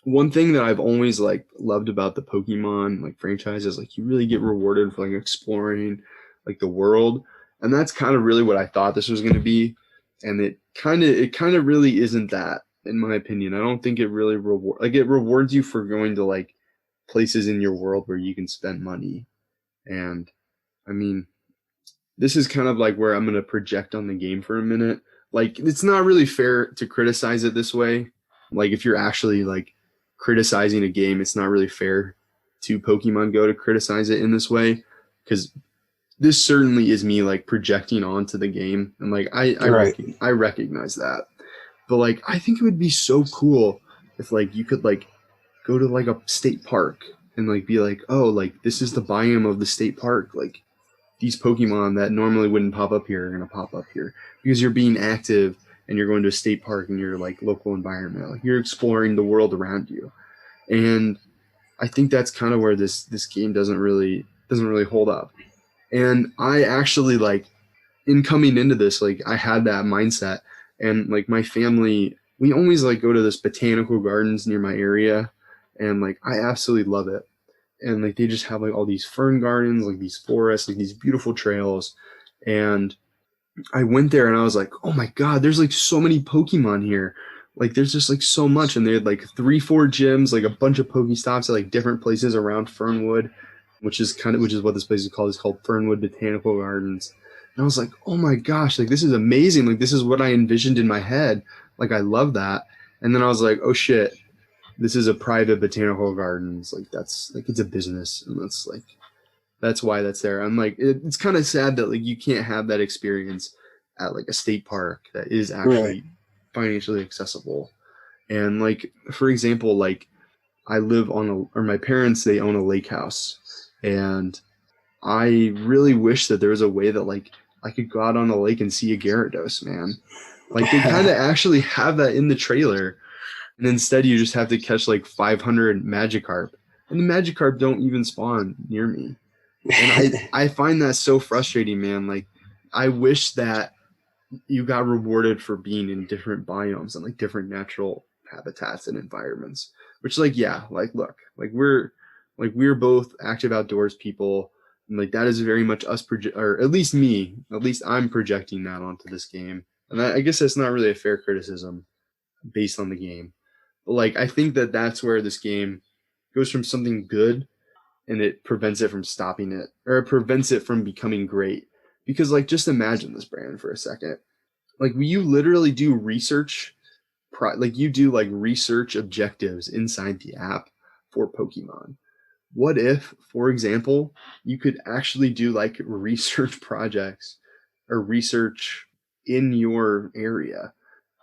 one thing that I've always like loved about the Pokemon like franchise is like you really get rewarded for like exploring like the world. And that's kind of really what I thought this was going to be. And it kind of really isn't that, in my opinion. I don't think it really it rewards you for going to like places in your world where you can spend money. And I mean, this is kind of like where I'm going to project on the game for a minute. Like, it's not really fair to criticize it this way. Like, if you're actually like criticizing a game, it's not really fair to Pokemon Go to criticize it in this way, because this certainly is me like projecting onto the game, and like I recognize that. But like, I think it would be so cool if like you could like go to like a state park and like be like, oh, like this is the biome of the state park. Like these Pokemon that normally wouldn't pop up here are gonna pop up here because you're being active and you're going to a state park in your like local environment. Like you're exploring the world around you. And I think that's kind of where this game doesn't really hold up. And I actually like in coming into this, like I had that mindset, and like my family, we always like go to this botanical gardens near my area, and like I absolutely love it. And like they just have like all these fern gardens, like these forests, like these beautiful trails. And I went there and I was like, oh my God, there's like so many Pokemon here. Like there's just like so much. And they had like 3-4 gyms, like a bunch of Pokestops at like different places around Fernwood, which is what this place is called. It's called Fernwood Botanical Gardens. And I was like, oh my gosh, like this is amazing. Like this is what I envisioned in my head. Like I love that. And then I was like, oh shit, this is a private botanical gardens. Like that's like, it's a business. And that's why that's there. I'm like, it's kind of sad that like you can't have that experience at like a state park that is actually financially accessible. And like, for example, like I live or my parents, they own a lake house, and I really wish that there was a way that like I could go out on a lake and see a Gyarados, man. Like they kind of actually have that in the trailer, and instead you just have to catch like 500 Magikarp, and the Magikarp don't even spawn near me. And I find that so frustrating, man. Like I wish that you got rewarded for being in different biomes and like different natural habitats and environments. Which like, yeah, like look, like we're both active outdoors people, and like that is very much us or at least me, at least I'm projecting that onto this game. And I guess that's not really a fair criticism based on the game. But like I think that that's where this game goes from something good, and it prevents it from stopping it, or it prevents it from becoming great. Because like, just imagine this, Brandon, for a second. Like you literally do research, like you do like research objectives inside the app for Pokemon. What if, for example, you could actually do like research projects or research in your area?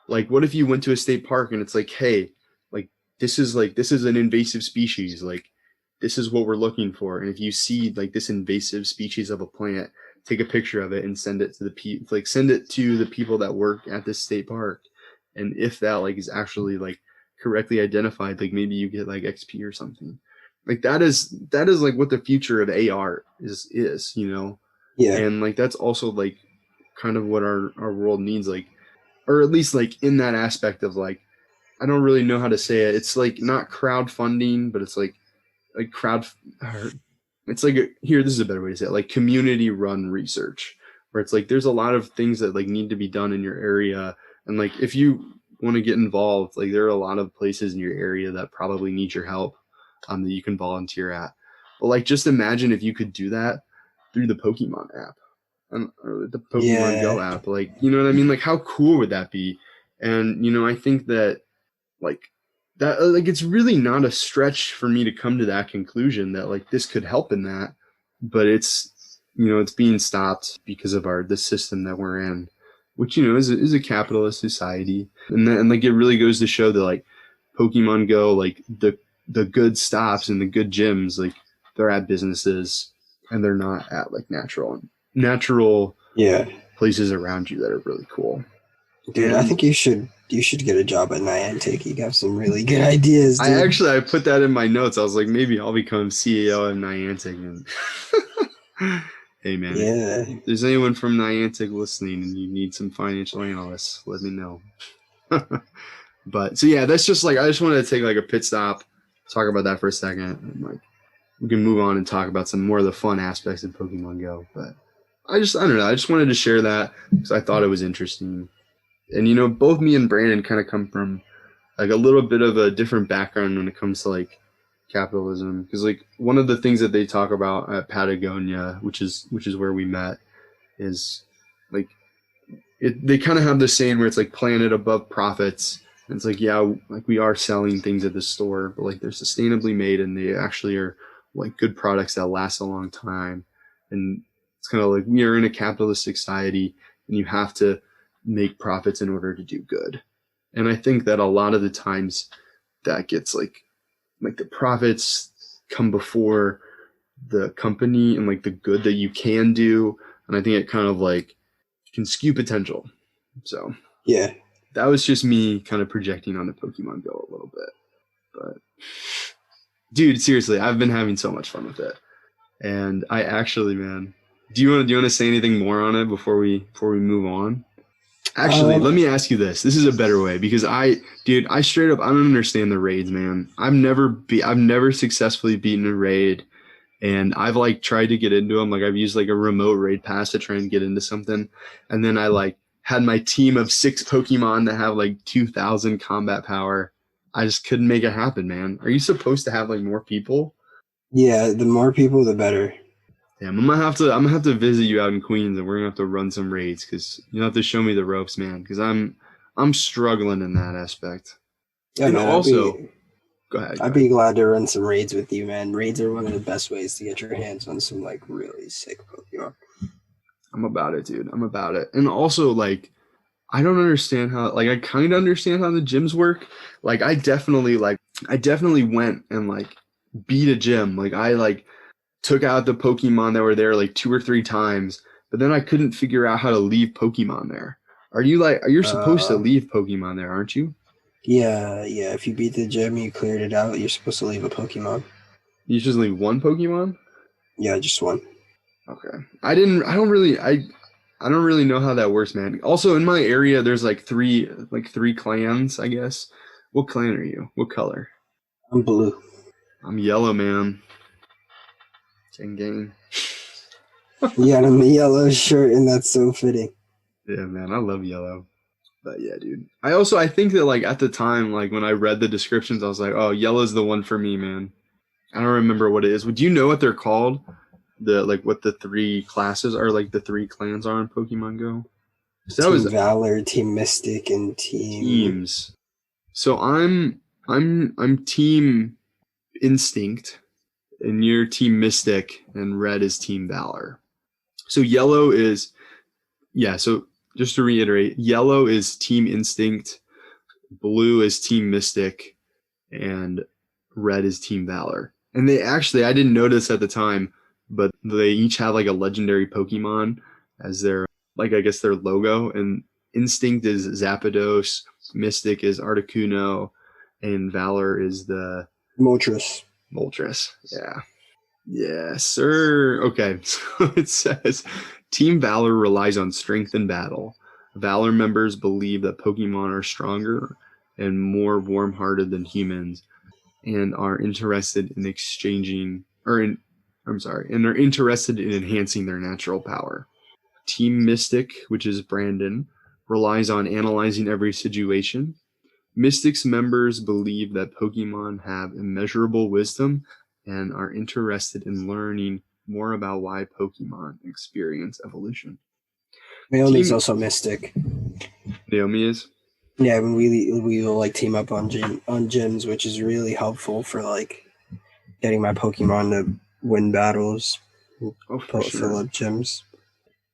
Like what if you went to a state park and it's like, hey, like this is an invasive species, like this is what we're looking for. And if you see like this invasive species of a plant, take a picture of it and send it to the people that work at this state park. And if that like is actually like correctly identified, like maybe you get like XP or something. Like that is like what the future of AR is, you know? Yeah. And like that's also like kind of what our world needs, like, or at least like in that aspect of like, I don't really know how to say it. It's like not crowdfunding, but it's like it's like this is a better way to say it, like community run research, where it's like there's a lot of things that like need to be done in your area, and like if you want to get involved, like there are a lot of places in your area that probably need your help, that you can volunteer at. But like just imagine if you could do that through the Pokemon app, or the Pokemon Go app. Like, you know what I mean? Like how cool would that be? And you know, I think that like that like it's really not a stretch for me to come to that conclusion that like this could help in that, but it's, you know, it's being stopped because of the system that we're in, which, you know, is a capitalist society. And like it really goes to show that like Pokemon Go, like the good stops and the good gyms, like they're at businesses and they're not at like natural places around you that are really cool. Dude, I think you should get a job at Niantic. You got some really good ideas, dude. I put that in my notes. I was like, maybe I'll become CEO of Niantic. And Hey man, Yeah. if there's anyone from Niantic listening and you need some financial analysts, let me know. But so yeah, that's just like I just wanted to take like a pit stop, talk about that for a second, and like we can move on and talk about some more of the fun aspects of Pokemon Go. But I don't know, I just wanted to share that because I thought it was interesting. And you know, both me and Brandon kind of come from like a little bit of a different background when it comes to like capitalism, because like one of the things that they talk about at Patagonia, which is where we met, is like they kind of have this saying where it's like planet above profits. And it's like, yeah, like we are selling things at the store, but like they're sustainably made and they actually are like good products that last a long time. And it's kind of like we are in a capitalistic society and you have to make profits in order to do good. And I think that a lot of the times that gets like the profits come before the company and like the good that you can do. And I think it kind of like can skew potential. So Yeah. that was just me kind of projecting on the Pokemon Go a little bit. But dude, seriously, I've been having so much fun with it. And I actually, man, do you want to say anything more on it before we move on? Actually, let me ask you this. This is a better way because I straight up I don't understand the raids, man. I've never successfully beaten a raid, and I've like tried to get into them. Like I've used like a remote raid pass to try and get into something, and then I like had my team of 6 Pokemon that have like 2,000 combat power. I just couldn't make it happen, man. Are you supposed to have like more people? Yeah, the more people, the better. Damn, I'm gonna have to visit you out in Queens, and we're gonna have to run some raids because you'll have to show me the ropes, man. Because I'm struggling in that aspect. Yeah, And man, also, go ahead. I'd be glad to run some raids with you, man. Raids are one of the best ways to get your hands on some like really sick Pokemon. I'm about it, dude. I'm about it. And also, like, I don't understand how. Like, I kind of understand how the gyms work. Like, I definitely went and like beat a gym. Like, I like took out the Pokemon that were there like 2 or 3 times, but then I couldn't figure out how to leave Pokemon there. You're supposed to leave Pokemon there, aren't you? Yeah. If you beat the gym, you cleared it out, you're supposed to leave a Pokemon. You just leave one Pokemon? Yeah, just one. Okay. I don't really know how that works, man. Also in my area there's like three clans, I guess. What clan are you? What color? I'm blue. I'm yellow, man. Gang. Yeah, and I'm the yellow shirt, and that's so fitting. Yeah, man, I love yellow. But yeah, dude. I think that like at the time, like when I read the descriptions, I was like, oh, yellow's the one for me, man. I don't remember what it is. Would you know what they're called? What the 3 classes are, like the 3 clans are in Pokemon Go? So that Team was Valor, Team Mystic, and teams. So I'm Team Instinct, and you're Team Mystic, and red is Team Valor. So yellow is so just to reiterate, yellow is Team Instinct, blue is Team Mystic, and red is Team Valor. And they actually, I didn't notice at the time, but they each have like a legendary Pokemon as their, like, I guess their logo. And Instinct is Zapdos, Mystic is Articuno, and Valor is the Moltres. Yeah. Yes, sir. Okay, so it says Team Valor relies on strength in battle. Valor members believe that Pokemon are stronger and more warm-hearted than humans, and are interested in and are interested in enhancing their natural power. Team Mystic, which is Brandon, relies on analyzing every situation. Mystic's members believe that Pokemon have immeasurable wisdom and are interested in learning more about why Pokemon experience evolution. Naomi's also Mystic. Naomi is? Yeah, when we will like team up on gyms, which is really helpful for like getting my Pokemon to win battles. Fill up gyms.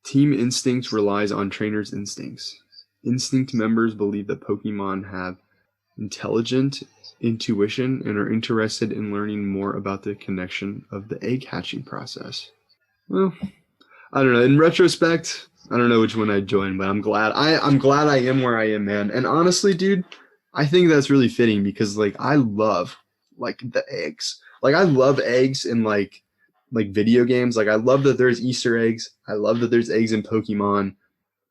Team Instinct relies on trainers' instincts. Instinct members believe that Pokemon have intelligent intuition and are interested in learning more about the connection of the egg hatching process. Well, I don't know. In retrospect, I don't know which one I'd join, but I'm glad I am where I am, man. And honestly, dude, I think that's really fitting because like I love like the eggs. Like I love eggs and like like video games. Like I love that there's Easter eggs. I love that there's eggs in Pokemon.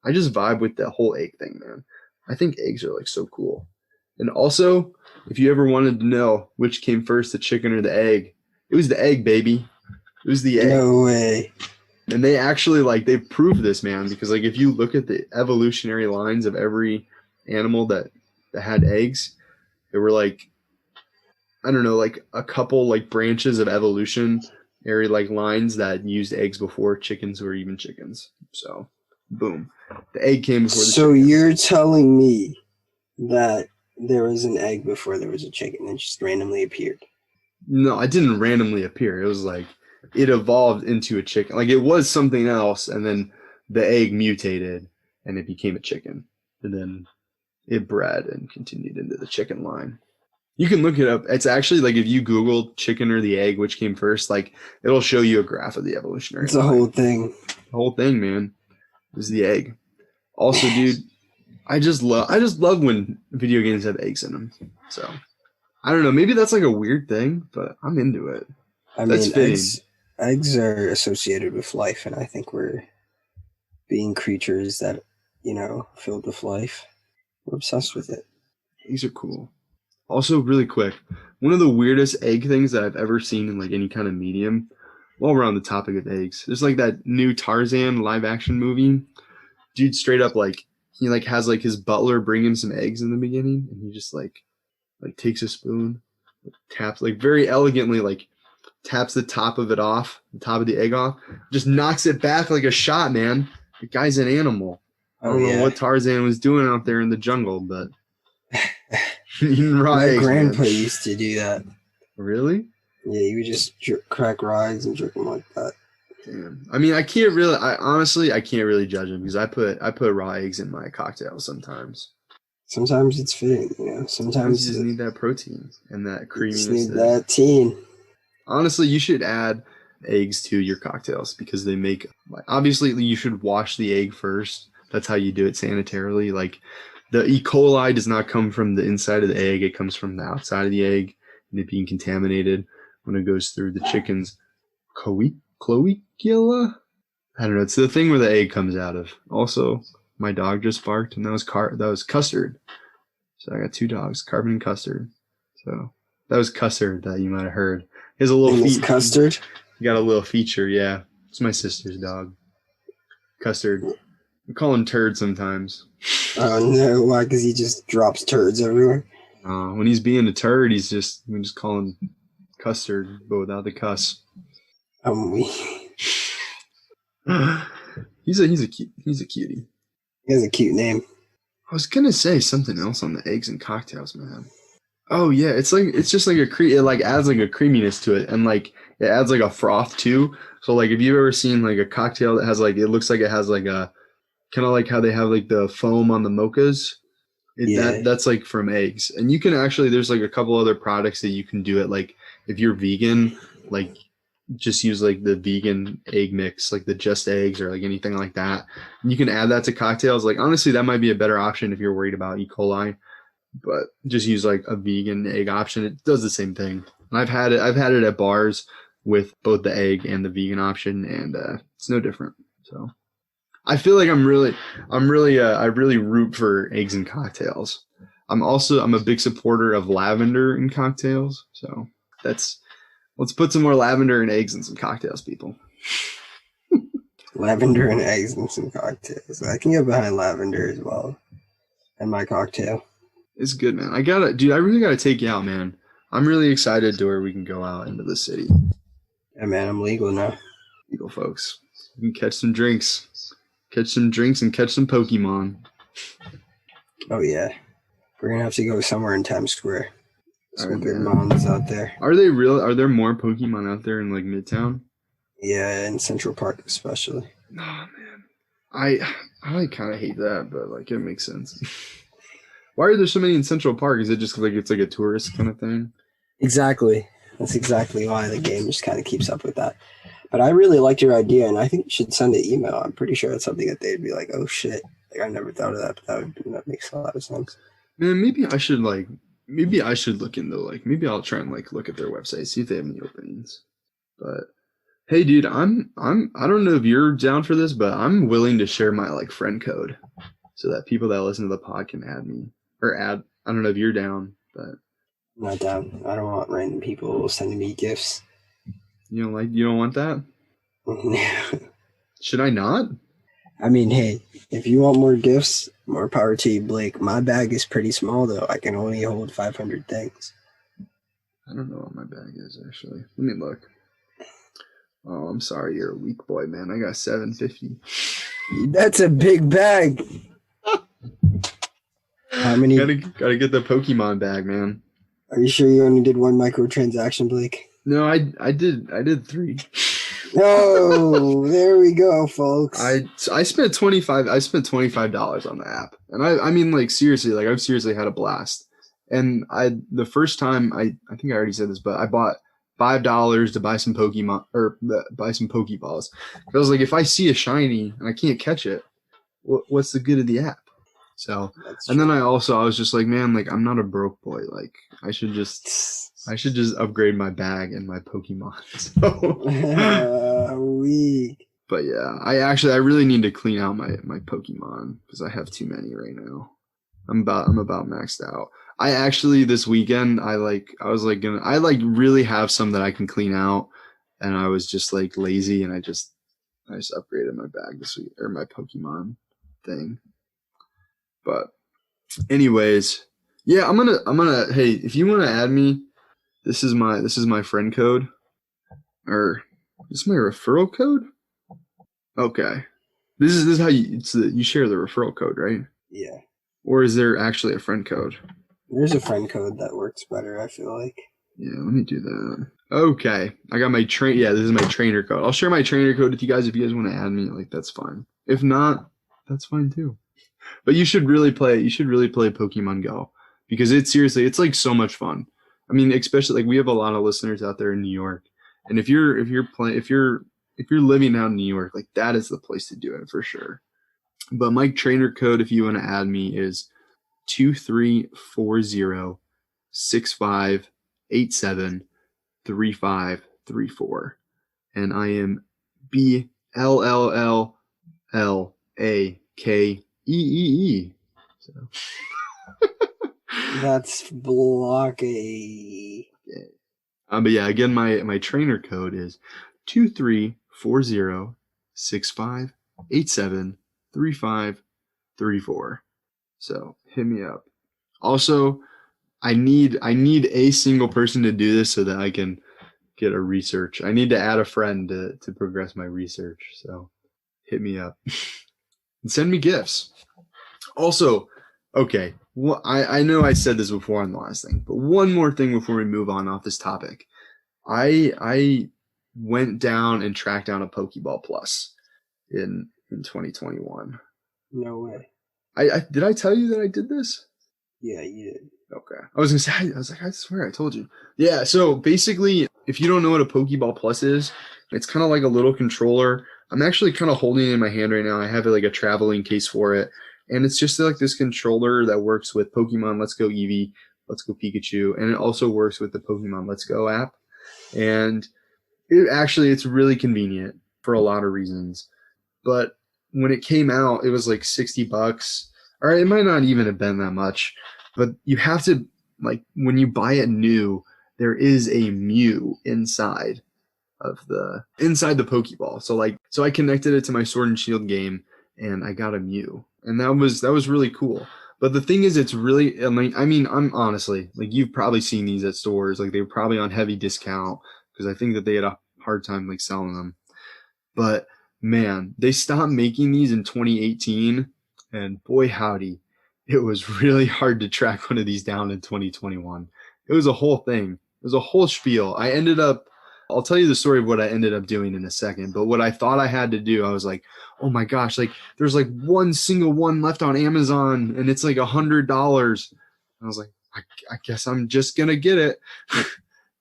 I just vibe with the whole egg thing, man. I think eggs are like so cool. And also, if you ever wanted to know which came first, the chicken or the egg, it was the egg, baby. It was the egg. No way. And they actually like they proved this, man, because like if you look at the evolutionary lines of every animal that had eggs, there were like I don't know, like a couple like branches of evolutionary like lines that used eggs before chickens were even chickens. So, boom, the egg came before the So chicken. you're telling me that there was an egg before there was a chicken and just randomly appeared? No, it didn't randomly appear. It was like it evolved into a chicken. Like it was something else, and then the egg mutated and it became a chicken. And then it bred and continued into the chicken line. You can look it up. It's actually like if you Google chicken or the egg, which came first, like it'll show you a graph of the evolutionary It's a line. whole thing. The whole thing, man. It was the egg. Also, dude, I just love when video games have eggs in them. So I don't know. Maybe that's like a weird thing, but I'm into it. I That's mean, fitting. eggs are associated with life, and I think we're being creatures that, filled with life. We're obsessed with it. Eggs are cool. Also, really quick, one of the weirdest egg things that I've ever seen in like any kind of medium. While we're on the topic of eggs, there's like that new Tarzan live action movie. Dude, straight up like he like has like his butler bring him some eggs in the beginning, and he just like takes a spoon, taps like very elegantly like taps the top of it off, the top of the egg off, just knocks it back like a shot, man. The guy's an animal. I don't know what Tarzan was doing out there in the jungle, but eating raw My eggs, grandpa man. used to do that. Really? Yeah, he would just crack raw eggs and drink them like that. Damn. I mean, I can't really judge him because I put raw eggs in my cocktails sometimes. Sometimes it's fitting, Sometimes you just need that protein and that you creaminess. just need that teen. Honestly, you should add eggs to your cocktails because they make obviously you should wash the egg first. That's how you do it sanitarily. Like the E. coli does not come from the inside of the egg, it comes from the outside of the egg and it being contaminated when it goes through the chicken's cloacula. I don't know, it's the thing where the egg comes out of. Also, my dog just barked and that was Custard. So I got two dogs, Carbon and Custard. So that was Custard that you might have heard. He has a little feature. Custard? He got a little feature, yeah. It's my sister's dog. Custard. We call him Turd sometimes. Oh no, why? Because he just drops turds everywhere? When he's being a turd, we just call him Custard, but without the cuss. He's a cutie. He has a cute name. I was gonna say something else on the eggs and cocktails, man. Oh yeah, it's just like it like adds like a creaminess to it, and like it adds like a froth too. So like if you've ever seen like a cocktail that has like it looks like it has like a kind of like how they have like the foam on the mochas. That's like from eggs, and you can actually there's like a couple other products that you can do it. Like if you're vegan, like just use like the vegan egg mix, like the just eggs or like anything like that. And you can add that to cocktails. Like honestly, that might be a better option if you're worried about E. coli. But just use like a vegan egg option. It does the same thing. And I've had it at bars with both the egg and the vegan option, and it's no different. So I feel like I really root for eggs in cocktails. I'm a big supporter of lavender in cocktails. So let's put some more lavender and eggs in some cocktails, people. Lavender and eggs in some cocktails. I can get behind lavender as well in my cocktail. It's good, man. I really gotta take you out, man. I'm really excited to where we can go out into the city. Yeah, man, I'm legal now. Legal, folks. We can catch some drinks and catch some Pokemon. Oh yeah, we're gonna have to go somewhere in Times Square. Some good mons out there. Are they real? Are there more Pokemon out there in like Midtown? Yeah, in Central Park especially. Oh man, I like kind of hate that, but like it makes sense. Why are there so many in Central Park? Is it just like it's like a tourist kind of thing? Exactly. That's exactly why the game just kind of keeps up with that. But I really liked your idea, and I think you should send an email. I'm pretty sure it's something that they'd be like, "Oh shit, like I never thought of that." But that makes a lot of sense. Man, maybe I should look into maybe I'll try and like look at their website, see if they have any openings. But Hey, dude, I don't know if you're down for this, but I'm willing to share my like friend code so that people that listen to the pod can add me or add. I don't know if you're down, but I'm not down. I don't want random people sending me gifts. you don't want that? Should I not? I mean, hey, if you want more gifts, more power to you, Blake. My bag is pretty small, though. I can only hold 500 things. I don't know what my bag is actually. Let me look. Oh, I'm sorry, you're a weak boy, man. I got 750. That's a big bag. How many? Gotta get the Pokemon bag, man. Are you sure you only did one microtransaction, Blake? No, I did 3. Oh, there we go, folks. I spent $25 on the app, and I mean like seriously, like I've seriously had a blast. And the first time I think I already said this, but I bought $5 to buy some Pokemon or buy some Pokeballs. I was like, if I see a shiny and I can't catch it, what's the good of the app? So, and then I was just like, man, like I'm not a broke boy. Like I should just upgrade my bag and my Pokemon. So, weak. but yeah, I really need to clean out my Pokemon because I have too many right now. I'm about maxed out. I actually this weekend I really have some that I can clean out, and I was just like lazy and I just upgraded my bag this week or my Pokemon thing. But anyways, yeah, I'm gonna hey, if you want to add me, this is my friend code, or this is my referral code. Okay, this is how you share the referral code, right? Yeah. Or is there actually a friend code? There's a friend code that works better, I feel like. Yeah, let me do that. Okay, I got my yeah, this is my trainer code. I'll share my trainer code with you guys if you guys want to add me. Like that's fine. If not, that's fine too. But you should really play Pokemon Go because it's like so much fun. I mean, especially like we have a lot of listeners out there in New York. And if you're living out in New York, like that is the place to do it for sure. But my trainer code, if you want to add me, is 234065873534. And I am BLLLLAKEE. So that's blocky. But yeah, again, my trainer code is 234065873534. So hit me up. Also, I need a single person to do this so that I can get a research. I need to add a friend to progress my research. So hit me up and send me gifts. Also, okay, well, I know I said this before on the last thing, but one more thing before we move on off this topic. I went down and tracked down a Pokeball Plus in 2021. No way. Did I tell you that I did this? Yeah, you did. Okay. I was like, I swear I told you. Yeah, so basically, if you don't know what a Pokeball Plus is, it's kind of like a little controller. I'm actually kind of holding it in my hand right now. I have like a traveling case for it. And it's just like this controller that works with Pokemon Let's Go Eevee, Let's Go Pikachu, and it also works with the Pokemon Let's Go app. And it's really convenient for a lot of reasons. But when it came out, it was like $60. Or it might not even have been that much. But you have to, like, when you buy it new, there is a Mew inside the Pokeball. So I connected it to my Sword and Shield game, and I got a Mew, and that was really cool. But the thing is, it's really, I mean, I'm honestly, like, you've probably seen these at stores, like they were probably on heavy discount because I think that they had a hard time like selling them. But man, they stopped making these in 2018, and boy howdy, it was really hard to track one of these down in 2021. It was a whole thing. It was a whole spiel. I'll tell you the story of what I ended up doing in a second, but what I thought I had to do, I was like, oh my gosh, like there's like one single one left on Amazon and it's like $100. I was like, I guess I'm just going to get it.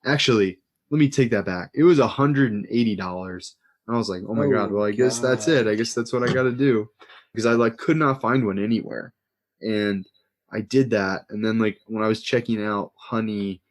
Actually, let me take that back. It was $180. I was like, oh my God, well, I guess that's it. I guess that's what I got to do because I like could not find one anywhere. And I did that. And then like when I was checking out Honey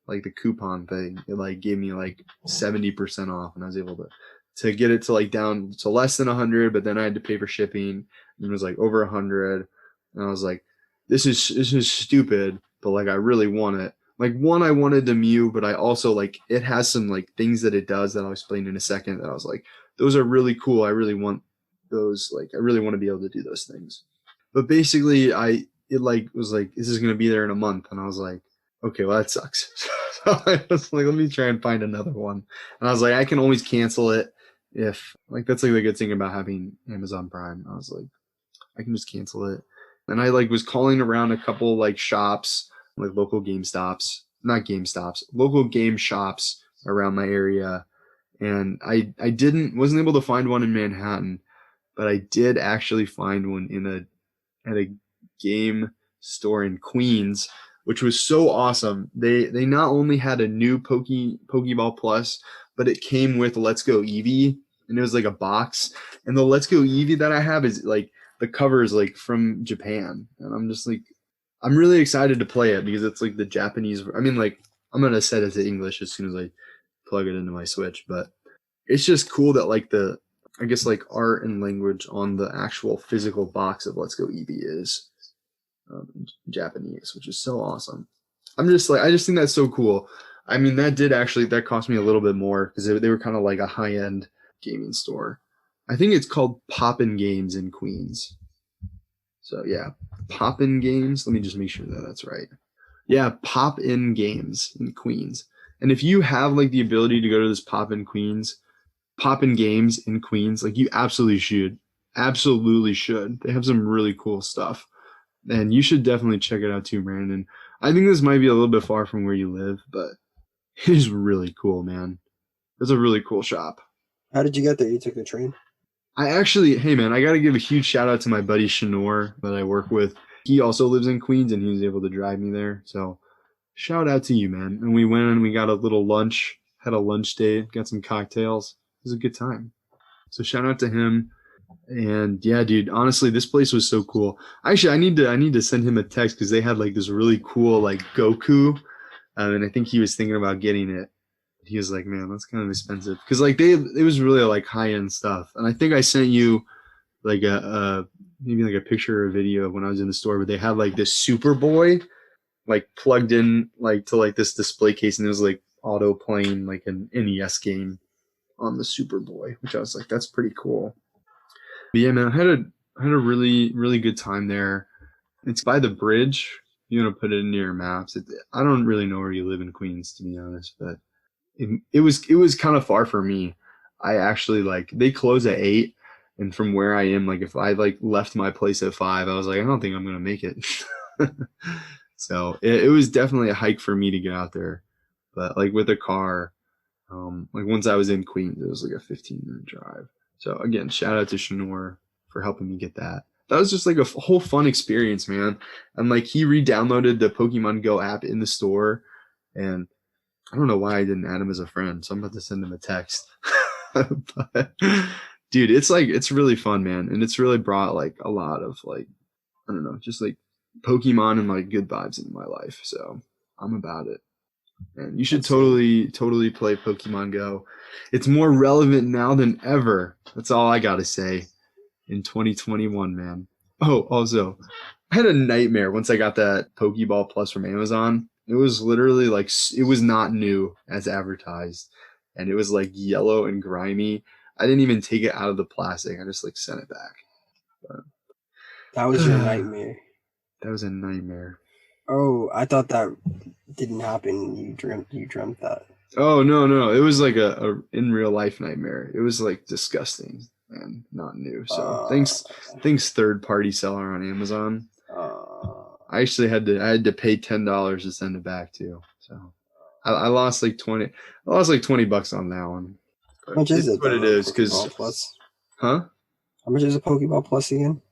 like the coupon thing. It like gave me like 70% off, and I was able to get it to like down to less than 100, but then I had to pay for shipping, and it was like over 100, and I was like, this is stupid, but like I really want it. Like one, I wanted the Mew, but I also like it has some like things that it does that I'll explain in a second that I was like, those are really cool. I really want those. Like I really want to be able to do those things. But basically, it like was like this is gonna be there in a month, and I was like, okay, well that sucks. So I was like, let me try and find another one. And I was like, I can always cancel it if like that's like the good thing about having Amazon Prime. I was like, I can just cancel it. And I like was calling around a couple like shops, like local Game Stops, not Game Stops, local game shops around my area. And I wasn't able to find one in Manhattan, but I did actually find one at a game store in Queens, which was so awesome. They not only had a new Pokeball Plus, but it came with Let's Go Eevee, and it was like a box. And the Let's Go Eevee that I have is like the cover is like from Japan, and I'm just like I'm really excited to play it because it's like the Japanese. I mean, like I'm gonna set it to English as soon as I plug it into my Switch, but it's just cool that like the I guess like art and language on the actual physical box of Let's Go Eevee is Japanese, which is so awesome. I just think that's so cool. I mean, that cost me a little bit more because they were kind of like a high end gaming store. I think it's called Poppin' Games in Queens. So yeah, Poppin' Games. Let me just make sure that that's right. Yeah, Pop-In Games in Queens. And if you have like the ability to go to this Poppin' Games in Queens, like you absolutely should. They have some really cool stuff. And you should definitely check it out too, Brandon. I think this might be a little bit far from where you live, but it is really cool, man. It's a really cool shop. How did you get there? You took the train? Hey man, I got to give a huge shout out to my buddy Shanor that I work with. He also lives in Queens and he was able to drive me there. So shout out to you, man. And we went and we got a little lunch, had a lunch date, got some cocktails. It was a good time. So shout out to him. And yeah, dude, honestly, this place was so cool. Actually, I need to send him a text because they had like this really cool like Goku, and I think he was thinking about getting it. He was like, man, that's kind of expensive because like it was really like high end stuff. And I think I sent you like maybe like a picture or a video of when I was in the store, but they had like this Superboy like plugged in like to like this display case, and it was like auto playing like an NES game on the Superboy, which I was like, that's pretty cool. But yeah, man, I had a really, really good time there. It's by the bridge. You want to put it in your maps. I don't really know where you live in Queens, to be honest, but it was kind of far for me. I actually like they close at 8, and from where I am, like if I like left my place at 5, I was like, I don't think I'm gonna make it. So it was definitely a hike for me to get out there, but like with a car, like once I was in Queens, it was like a 15-minute drive. So again, shout out to Shanor for helping me get that. That was just like a whole fun experience, man. And like he re-downloaded the Pokemon Go app in the store, and I don't know why I didn't add him as a friend. So I'm about to send him a text. But dude, it's really fun, man, and it's really brought like a lot of like I don't know, just like Pokemon and like good vibes in my life. So I'm about it. And you should totally play Pokemon Go. It's more relevant now than ever. That's all I gotta say in 2021, man. Oh, also, I had a nightmare once I got that Pokeball Plus from Amazon. It was literally like it was not new as advertised, and it was like yellow and grimy. I didn't even take it out of the plastic. I just like sent it back. But, That was your nightmare. That was a nightmare. Oh, I thought that didn't happen. You dreamt that. Oh no. It was like a in real life nightmare. It was like disgusting and not new. So thanks third party seller on Amazon. I actually had to pay $10 to send it back too. So I lost like $20 on that one. How much is it? What it is because huh? How much is a Pokeball Plus again?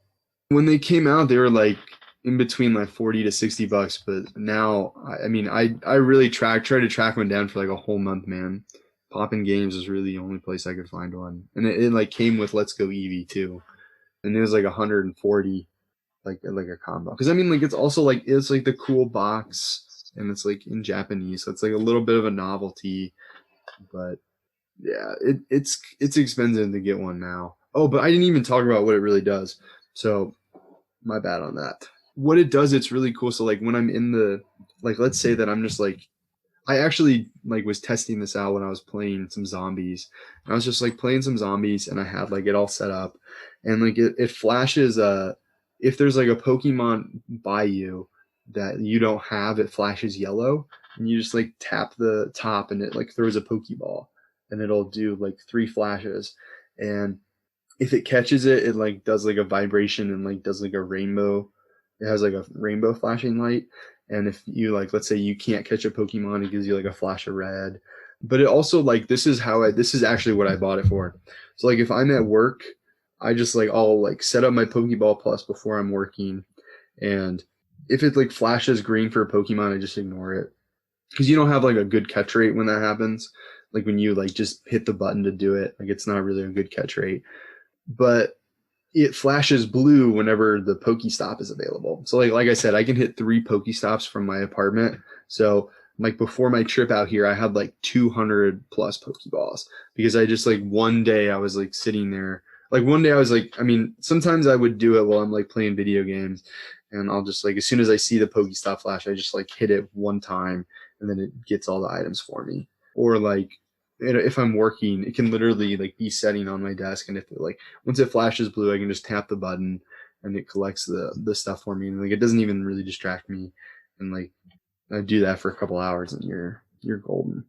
When they came out, they were like in between like $40 to $60, but now I really tried to track one down for like a whole month, man. Poppin' Games was really the only place I could find one, and it like came with Let's Go Eevee too, and it was like 140, like a combo. Because I mean, like it's also like it's like the cool box, and it's like in Japanese, so it's like a little bit of a novelty. But yeah, it's expensive to get one now. Oh, but I didn't even talk about what it really does. So my bad on that. What it does, it's really cool. So like when I'm in the, like, let's say that I'm just like, I actually like was testing this out when I was playing some zombies. I was just like playing some zombies and I had like it all set up, and like it flashes if there's like a Pokemon by you that you don't have, it flashes yellow, and you just like tap the top and it like throws a Pokeball, and it'll do like 3 flashes, and if it catches it, it like does like a vibration and like does like a rainbow. It has like a rainbow flashing light. And if you like, let's say you can't catch a Pokemon, it gives you like a flash of red. But it also like, this is actually what I bought it for. So like if I'm at work, I just like, I'll like set up my Pokeball Plus before I'm working. And if it like flashes green for a Pokemon, I just ignore it. Because you don't have like a good catch rate when that happens. Like when you like just hit the button to do it, like it's not really a good catch rate. But it flashes blue whenever the Pokestop is available. So like I said, I can hit 3 Pokestops from my apartment. So like before my trip out here, I had like 200 plus Pokeballs, because I just like one day I was like sitting there. Like one day I was like, I mean, sometimes I would do it while I'm like playing video games, and I'll just like, as soon as I see the Pokestop flash, I just like hit it one time and then it gets all the items for me. Or like, if I'm working, it can literally like be setting on my desk, and if it like, once it flashes blue, I can just tap the button and it collects the stuff for me, and like it doesn't even really distract me. And like I do that for a couple hours and you're golden.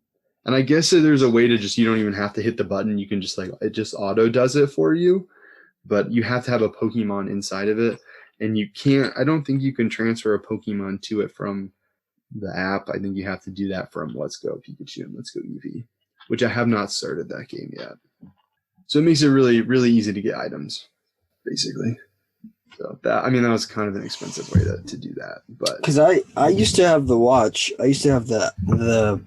And I guess that there's a way to just, you don't even have to hit the button, you can just like, it just auto does it for you, but you have to have a Pokemon inside of it, and you can't, I don't think you can transfer a Pokemon to it from the app. I think you have to do that from Let's Go Pikachu and Let's Go Eevee, which I have not started that game yet. So it makes it really, really easy to get items, basically. So that, I mean, that was kind of an expensive way to do that. But because I used to have the watch. I used to have the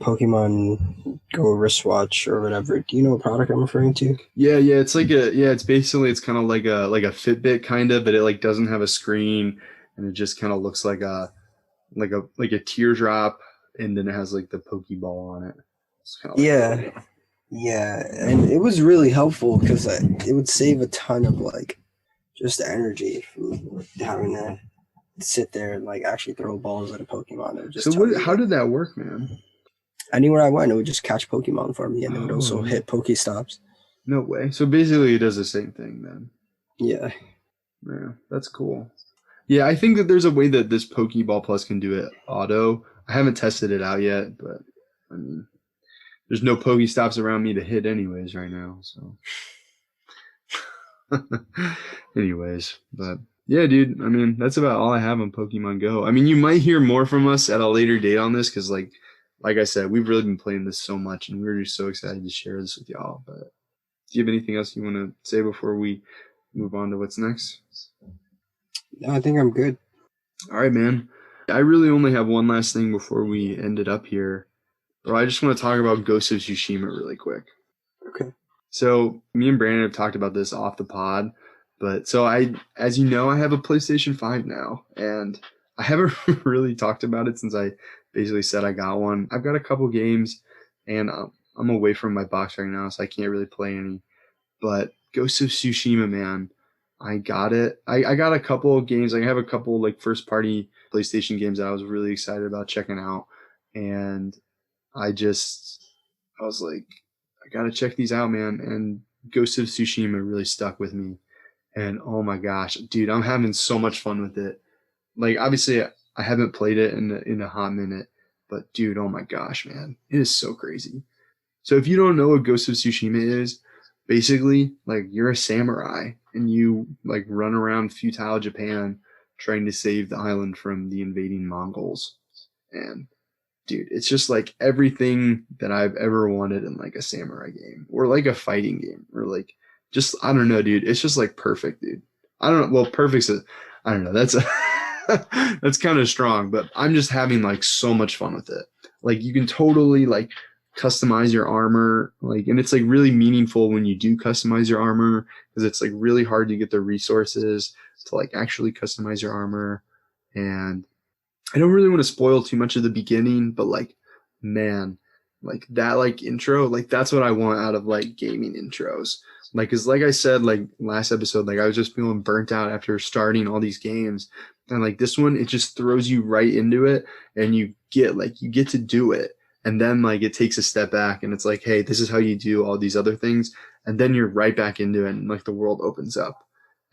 Pokemon Go wristwatch or whatever. Do you know what product I'm referring to? yeah, it's like it's basically, it's kind of like a Fitbit kind of, but it like doesn't have a screen, and it just kind of looks like a teardrop, and then it has like the Pokeball on it. It's kind of like Yeah. Yeah, and it was really helpful because it would save a ton of like just energy from having to sit there and like actually throw balls at a Pokemon. It would just so how did that work, man? Anywhere I went, it would just catch Pokemon for me, and it would also Oh. hit Pokestops. No way. So basically it does the same thing then. Yeah. Yeah, that's cool. Yeah, I think that there's a way that this Pokeball Plus can do it auto. I haven't tested it out yet, but I mean, there's no Pokestops around me to hit anyways right now, so. Anyways, but yeah, dude, I mean, that's about all I have on Pokemon Go. I mean, you might hear more from us at a later date on this, because like I said, we've really been playing this so much, and we're just so excited to share this with y'all. But do you have anything else you want to say before we move on to what's next? No, I think I'm good. All right, man. I really only have one last thing before we end it up here. But I just want to talk about Ghost of Tsushima really quick. Okay. So me and Brandon have talked about this off the pod, but so as you know, I have a PlayStation 5 now, and I haven't really talked about it since I basically said I got one. I've got a couple games, and I'm away from my box right now, so I can't really play any. But Ghost of Tsushima, man, I got it. I got a couple of games. I have a couple like first party PlayStation games that I was really excited about checking out, and I was like, I gotta check these out, man. And Ghost of Tsushima really stuck with me. And oh my gosh, dude, I'm having so much fun with it. Like, obviously, I haven't played it in a hot minute, but dude, oh my gosh, man, it is so crazy. So if you don't know what Ghost of Tsushima is, basically, like, you're a samurai and you like run around futile Japan trying to save the island from the invading Mongols. And dude, it's just like everything that I've ever wanted in like a samurai game or like a fighting game or like, just, I don't know, dude. It's just like perfect, dude. I don't know. Well, perfect's I don't know. That's that's kind of strong, but I'm just having like so much fun with it. Like you can totally like customize your armor, like, and it's like really meaningful when you do customize your armor, because it's like really hard to get the resources to like actually customize your armor. And I don't really want to spoil too much of the beginning, but like, man, like that like intro, like that's what I want out of like gaming intros. Like, cause like I said, like last episode, like I was just feeling burnt out after starting all these games, and like this one, it just throws you right into it, and you get to do it, and then like it takes a step back, and it's like, hey, this is how you do all these other things, and then you're right back into it, and like the world opens up,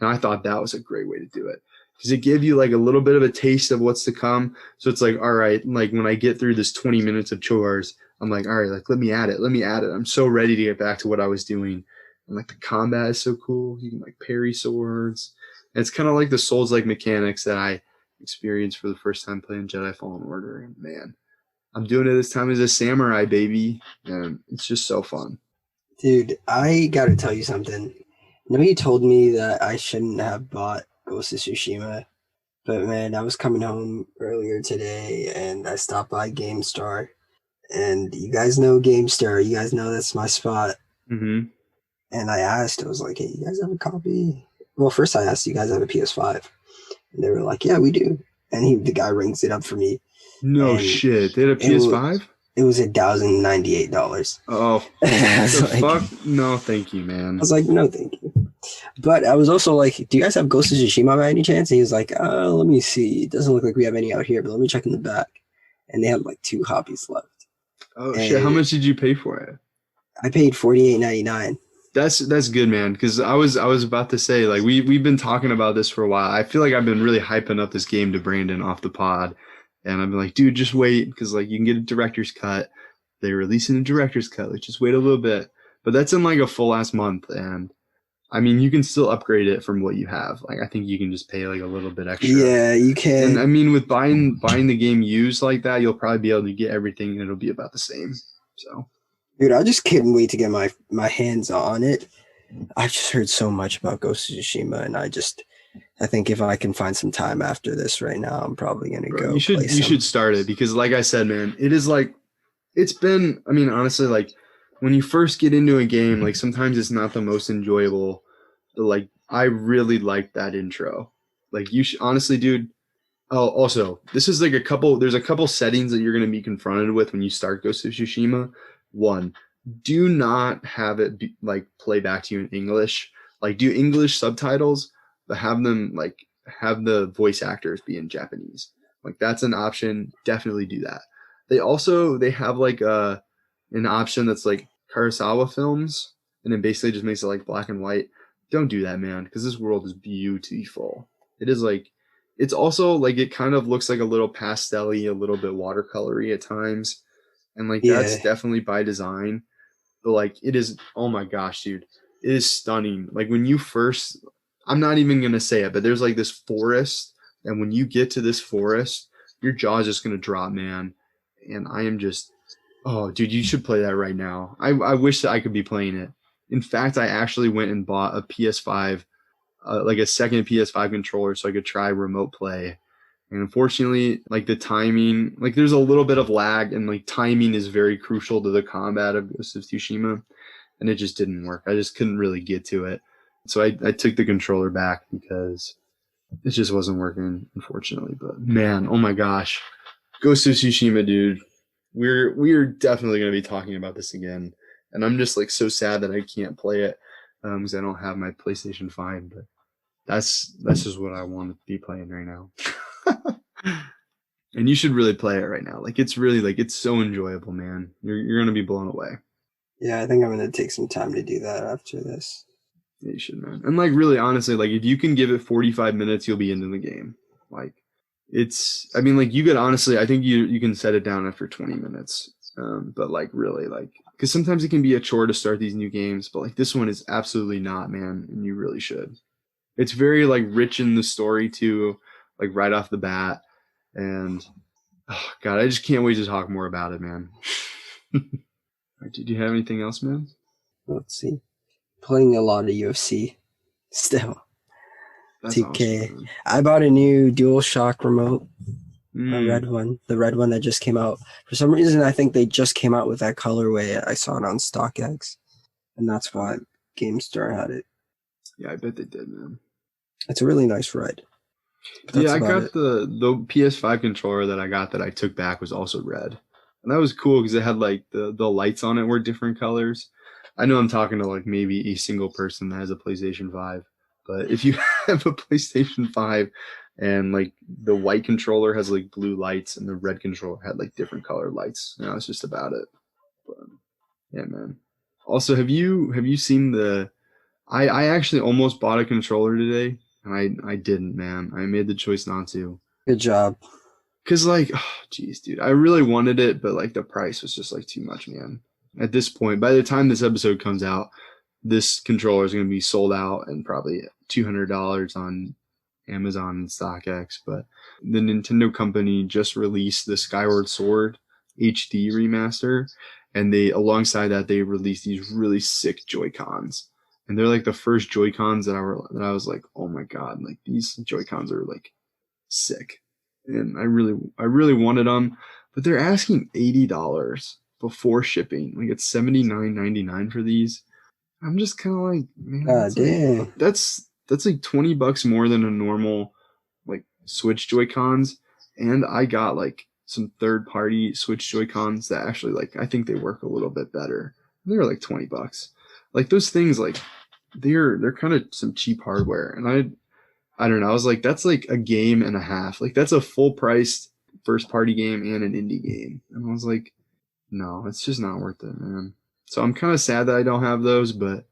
and I thought that was a great way to do it because it gave you like a little bit of a taste of what's to come. So it's like, all right, like when I get through this 20 minutes of chores, I'm like, all right, like let me add it. Let me add it. I'm so ready to get back to what I was doing. And like the combat is so cool. You can like parry swords. And it's kind of like the Souls-like mechanics that I experienced for the first time playing Jedi Fallen Order. And man, I'm doing it this time as a samurai, baby. And it's just so fun. Dude, I gotta tell you something. I know you told me that I shouldn't have bought Ghost of Tsushima, but man, I was coming home earlier today and I stopped by GameStar. And you guys know GameStar, you guys know that's my spot. Mm-hmm. And I asked, I was like, hey, you guys have a copy? Well, first I asked, you guys have a PS5? And they were like, yeah, we do. And the guy rings it up for me. No And shit. They had a PS5? it was $1,098. Oh, I was the like, fuck? No, thank you, man. I was like, no, thank you. But I was also like, do you guys have Ghost of Tsushima by any chance? And he was like, let me see. It doesn't look like we have any out here, but let me check in the back. And they had like 2 copies left. Oh And shit! How much did you pay for it? I paid $48.99. That's good, man. Because I was about to say like we've been talking about this for a while. I feel like I've been really hyping up this game to Brandon off the pod, and I've been like, dude, just wait because like you can get a director's cut. They're releasing a director's cut. Like just wait a little bit. But that's in like a full ass month, and I mean you can still upgrade it from what you have. Like I think you can just pay like a little bit extra. Yeah, you And I can. mean with buying the game used like that, you'll probably be able to get everything, and it'll be about the same. So. Dude, I just couldn't wait to get my hands on it. I've just heard so much about Ghost of Tsushima, and I think if I can find some time after this right now, I'm probably gonna Bro, go you play some. should start it because like I said, man, it is like it's been I mean, honestly, like when you first get into a game, like sometimes it's not the most enjoyable. But like I really like that intro. Like you should honestly, dude. Oh, also, this is like there's a couple settings that you're gonna be confronted with when you start Ghost of Tsushima. One, do not have it like play back to you in English. Like do English subtitles, but have them like have the voice actors be in Japanese. Like that's an option. Definitely do that. They have like an option that's like Kurosawa films, and it basically just makes it like black and white. Don't do that, man, because this world is beautiful. It is like it's also like it kind of looks like a little pastel-y, a little bit watercolory at times. And like Yeah, that's definitely by design. But like it is oh my gosh, dude. It is stunning. Like when you first I'm not even gonna say it, but there's like this forest, and when you get to this forest, your jaw's just gonna drop, man. And I am just oh dude, you should play that right now. I wish that I could be playing it. In fact, I actually went and bought a PS5, like a second PS5 controller so I could try remote play. And unfortunately, like the timing, like there's a little bit of lag, and like timing is very crucial to the combat of Ghost of Tsushima, and it just didn't work. I just couldn't really get to it. So I took the controller back because it just wasn't working, unfortunately. But man, oh my gosh. Ghost of Tsushima, dude. We're definitely gonna be talking about this again. And I'm just like so sad that I can't play it because I don't have my PlayStation 5, but that's just what I want to be playing right now. And you should really play it right now. Like it's really like it's so enjoyable, man. You're gonna be blown away. yeah, I think I'm gonna take some time to do that after this. Yeah, you should, man. And like really honestly, like if you can give it 45 minutes, you'll be into the game. Like it's I mean like you could honestly I think you can set it down after 20 minutes. But like really like because sometimes it can be a chore to start these new games, but like this one is absolutely not, man, and you really should. It's very like rich in the story too, like right off the bat. And oh god, I just can't wait to talk more about it, man. Did you have anything else, man? Let's see. Playing a lot of UFC still. That's 2K. awesome, man. I bought a new DualShock remote, a Mm. red one, the red one that just came out. For some reason, I think they just came out with that colorway. I saw it on StockX, and that's why GameStar had it. Yeah, I bet they did, man. It's a really nice red. Yeah, That's I about got it. the PS5 controller that I got that I took back was also red. And that was cool because it had like the lights on it were different colors. I know I'm talking to like maybe a single person that has a PlayStation 5, but if you have a PlayStation 5 and like the white controller has like blue lights and the red controller had like different colored lights, it's just about it. But yeah, man. Also, have you seen the I actually almost bought a controller today, and I didn't, man. I made the choice not to. Good job. Cause like, oh, geez, dude, I really wanted it, but like the price was just like too much, man. At this point, by the time this episode comes out, this controller is gonna be sold out and probably $200 on Amazon and StockX. But the Nintendo company just released the Skyward Sword HD remaster, and they alongside that they released these really sick Joy Cons, and they're like the first Joy Cons that I was like, oh my god, like these Joy Cons are like sick, and I really wanted them, but they're asking $80 before shipping. Like it's $79.99 for these. I'm just kind of like, man, God damn. that's like $20 more than a normal like Switch Joy Cons, and I got like some third party Switch Joy Cons that actually like I think they work a little bit better. They were like $20. Like those things, like they're kind of some cheap hardware, and I don't know. I was like, that's like a game and a half. Like that's a full priced first party game and an indie game, and I was like, no, it's just not worth it, man. So I'm kind of sad that I don't have those, but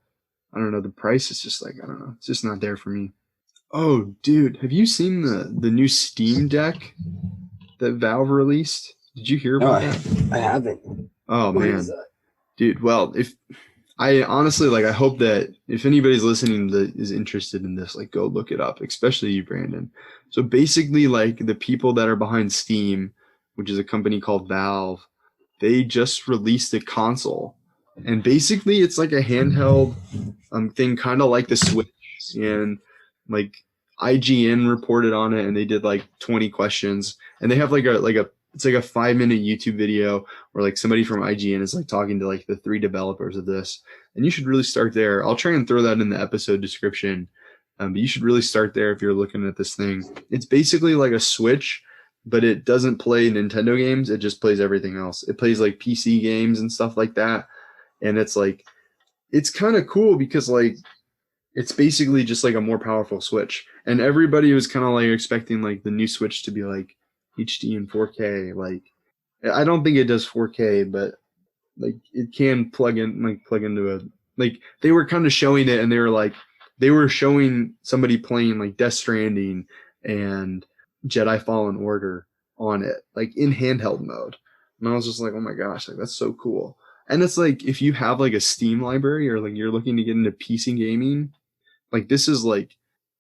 I don't know. The price is just like, I don't know. It's just not there for me. Oh, dude, have you seen the new Steam Deck that Valve released? Did you hear No, about that? I haven't. Oh What is man, that? dude. Well, if I honestly like, I hope that if anybody's listening that is interested in this, like, go look it up, especially you, Brandon. So basically, like the people that are behind Steam, which is a company called Valve, they just released a console, and basically it's like a handheld thing, kind of like the Switch, and like IGN reported on it, and they did like 20 questions, and they have like a it's like a 5-minute YouTube video where like somebody from IGN is like talking to like the 3 developers of this, and you should really start there. I'll try and throw that in the episode description, but you should really start there if you're looking at this thing. It's basically like a Switch, but it doesn't play Nintendo games. It just plays everything else. It plays like PC games and stuff like that, and it's like it's kind of cool because like it's basically just like a more powerful Switch. And everybody was kind of like expecting like the new Switch to be like HD and 4K. Like I don't think it does 4K, but like it can plug into a like they were kind of showing it, and they were showing somebody playing like Death Stranding and Jedi Fallen Order on it, like in handheld mode. And I was just like, oh my gosh, like that's so cool. And it's like if you have like a Steam library or like you're looking to get into PC gaming, like this is like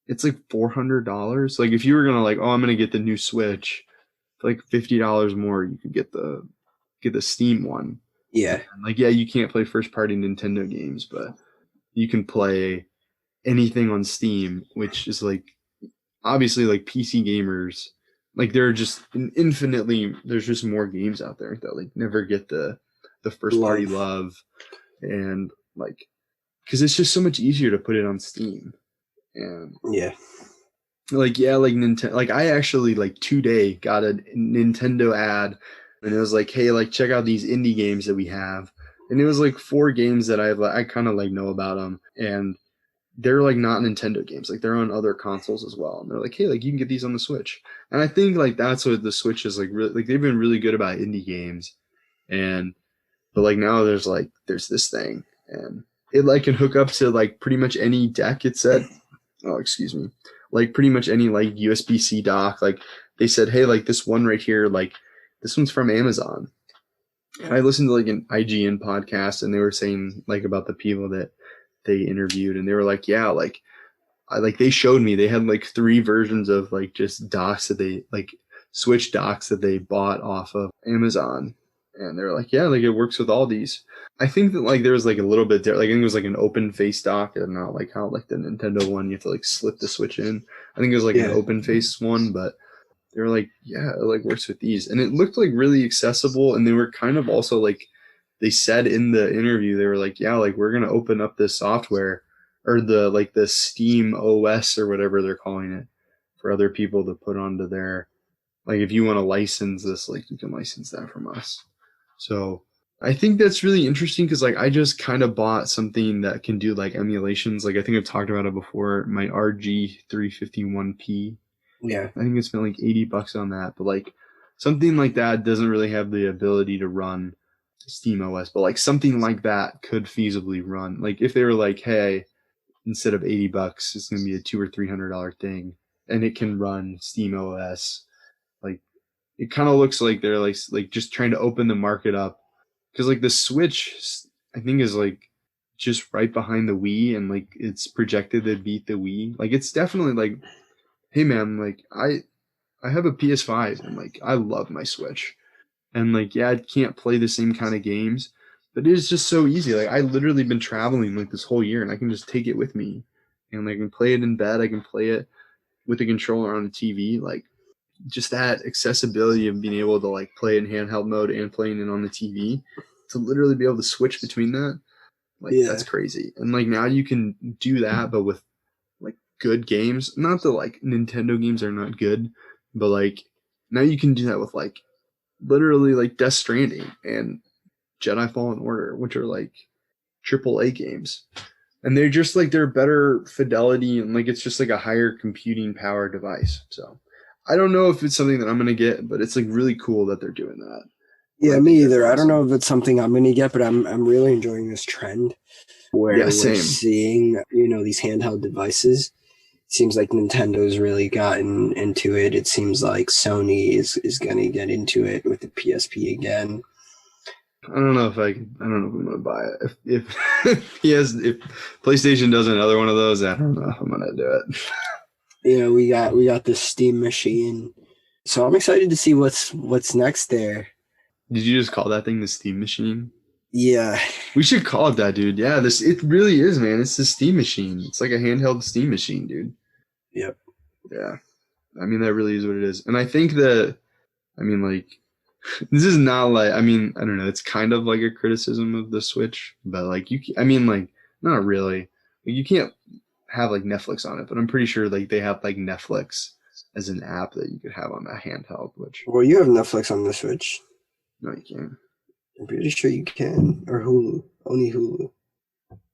it's like $400. Like if you were gonna like, oh, I'm gonna get the new Switch for like $50 more, you could get the Steam one. Yeah. And like yeah, you can't play first party Nintendo games, but you can play anything on Steam, which is like obviously like PC gamers. Like there are just infinitely there's just more games out there that like never get the first party love, and like because it's just so much easier to put it on Steam. And Yeah. like yeah, like Nintendo, like I actually like today got a Nintendo ad, and it was like, hey, like check out these indie games that we have, and it was like 4 games that I kind of like know about them, and they're like not Nintendo games, like they're on other consoles as well, and they're like, hey, like you can get these on the Switch, and I think like that's what the Switch is like really like they've been really good about indie games, and but like now there's this thing, and it like can hook up to like pretty much any deck. It said, oh excuse me, like pretty much any like USB-C dock. Like they said, hey, like this one right here, like this one's from Amazon. And I listened to like an IGN podcast, and they were saying like about the people that they interviewed, and they were like, yeah, like they showed me they had like 3 versions of like just docks that they like Switch docks that they bought off of Amazon, and they're like, yeah, like it works with all these. I think that like there was like a little bit there, like I think it was like an open face dock and not like how like the Nintendo one you have to like slip the Switch in. I think it was like an open face one, but they were like, yeah, it like works with these, and it looked like really accessible, and they were kind of also like they said in the interview, they were like, yeah, like we're gonna open up this software or the like the Steam OS or whatever they're calling it, for other people to put onto their, like if you want to license this, like you can license that from us. So I think that's really interesting because like I just kind of bought something that can do like emulations. Like I think I've talked about it before, my RG351P. Yeah. I think I spent like $80 on that, but like something like that doesn't really have the ability to run Steam OS, but like something like that could feasibly run. Like if they were like, hey, instead of $80, it's going to be a $200 or $300 thing, and it can run Steam OS. Like it kind of looks like they're like just trying to open the market up, because like the Switch, I think is like just right behind the Wii, and like it's projected to beat the Wii. Like it's definitely like, hey man, like I have a PS5 and like I love my Switch. And like, yeah, I can't play the same kind of games, but it is just so easy. Like I literally been traveling like this whole year and I can just take it with me. And I can play it in bed, I can play it with the controller on the TV. Like just that accessibility of being able to like play it in handheld mode and playing it on the TV, to literally be able to switch between that. Like that's crazy. And like now you can do that, but with like good games. Not that like Nintendo games are not good, but like now you can do that with like literally like Death Stranding and Jedi Fallen Order, which are like AAA games. And they're just like, they're better fidelity and like it's just like a higher computing power device. So I don't know if it's something that I'm gonna get, but it's like really cool that they're doing that. Yeah, me either. Awesome. I don't know if it's something I'm gonna get, but I'm really enjoying this trend where we're seeing, you know, these handheld devices. It seems like Nintendo's really gotten into it. It seems like Sony is gonna get into it with the PSP again. I don't know if I'm gonna buy it. If if PlayStation does another one of those, I don't know if I'm gonna do it. You know, we got this Steam machine, so I'm excited to see what's next there. Did you just call that thing the Steam machine? Yeah, we should call it that, dude. Yeah, it really is, man. It's the Steam machine. It's like a handheld Steam machine, dude. Yep. Yeah, I mean that really is what it is, and I think that, I mean, like, this is not like, I mean, I don't know. It's kind of like a criticism of the Switch, but like I mean, like, not really. You can't have like Netflix on it, but I'm pretty sure like they have like Netflix as an app that you could have on that handheld. Which, well, you have Netflix on the Switch. No, you can't. I'm pretty sure you can, or Hulu. Only Hulu.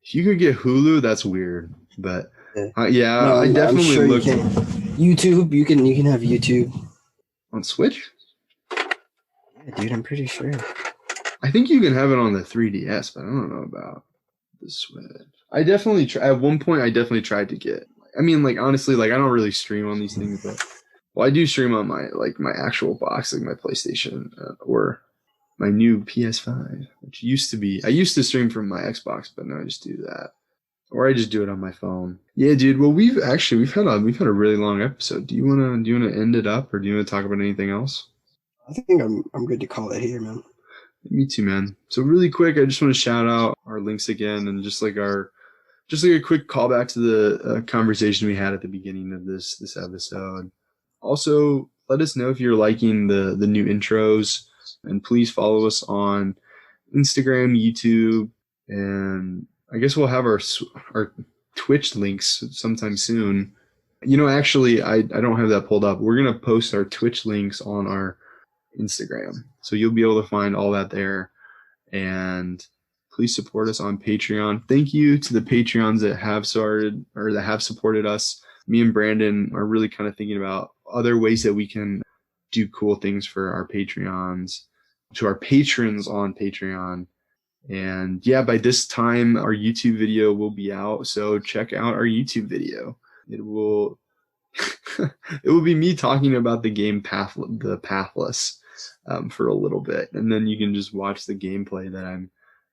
If you could get Hulu, that's weird, but yeah, no, I definitely sure looked. YouTube, you can have YouTube on Switch. Yeah, dude, I'm pretty sure. I think you can have it on the 3DS, but I don't know about the Switch. I definitely at one point I definitely tried to get. I mean, like honestly, like I don't really stream on these things, but well, I do stream on my actual box, like my PlayStation or my new PS5, which used to be. I used to stream from my Xbox, but now I just do that, or I just do it on my phone. Yeah, dude. Well, we've had a really long episode. Do you wanna end it up, or do you wanna talk about anything else? I think I'm good to call it here, man. Me too, man. So really quick, I just want to shout out our links again, and just like a quick callback to the conversation we had at the beginning of this episode. Also, let us know if you're liking the new intros, and please follow us on Instagram, YouTube, and I guess we'll have our Twitch links sometime soon. You know, actually, I don't have that pulled up. We're gonna post our Twitch links on our Instagram, so you'll be able to find all that there. And please support us on Patreon. Thank you to the Patreons that have started or that have supported us. Me and Brandon are really kind of thinking about other ways that we can do cool things for our Patreons, to our patrons on Patreon. And yeah, by this time our YouTube video will be out, so check out our YouTube video. It will be me talking about the game Pathless for a little bit, and then you can just watch the gameplay that I'm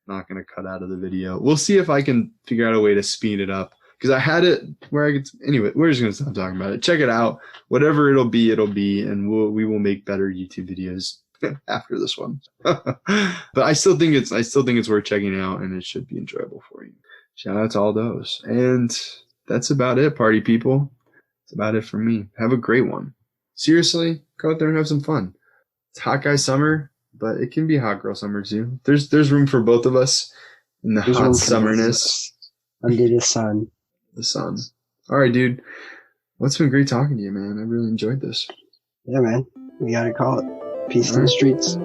not going to cut out of the video. We'll see if I can figure out a way to speed it up, because I had it where I could. Anyway, we're just going to stop talking about it. Check it out. Whatever it'll be, and we will make better YouTube videos after this one. But I still think it's worth checking out, and it should be enjoyable for you. Shout out to all those. And that's about it, party people. That's about it for me. Have a great one. Seriously, go out there and have some fun. It's hot guy summer, but it can be hot girl summer too. There's room for both of us in the hot summerness. Under the sun. The sun. All right, dude. Well, it's been great talking to you, man. I really enjoyed this. Yeah, man. We gotta call it. Peace All in the right. streets.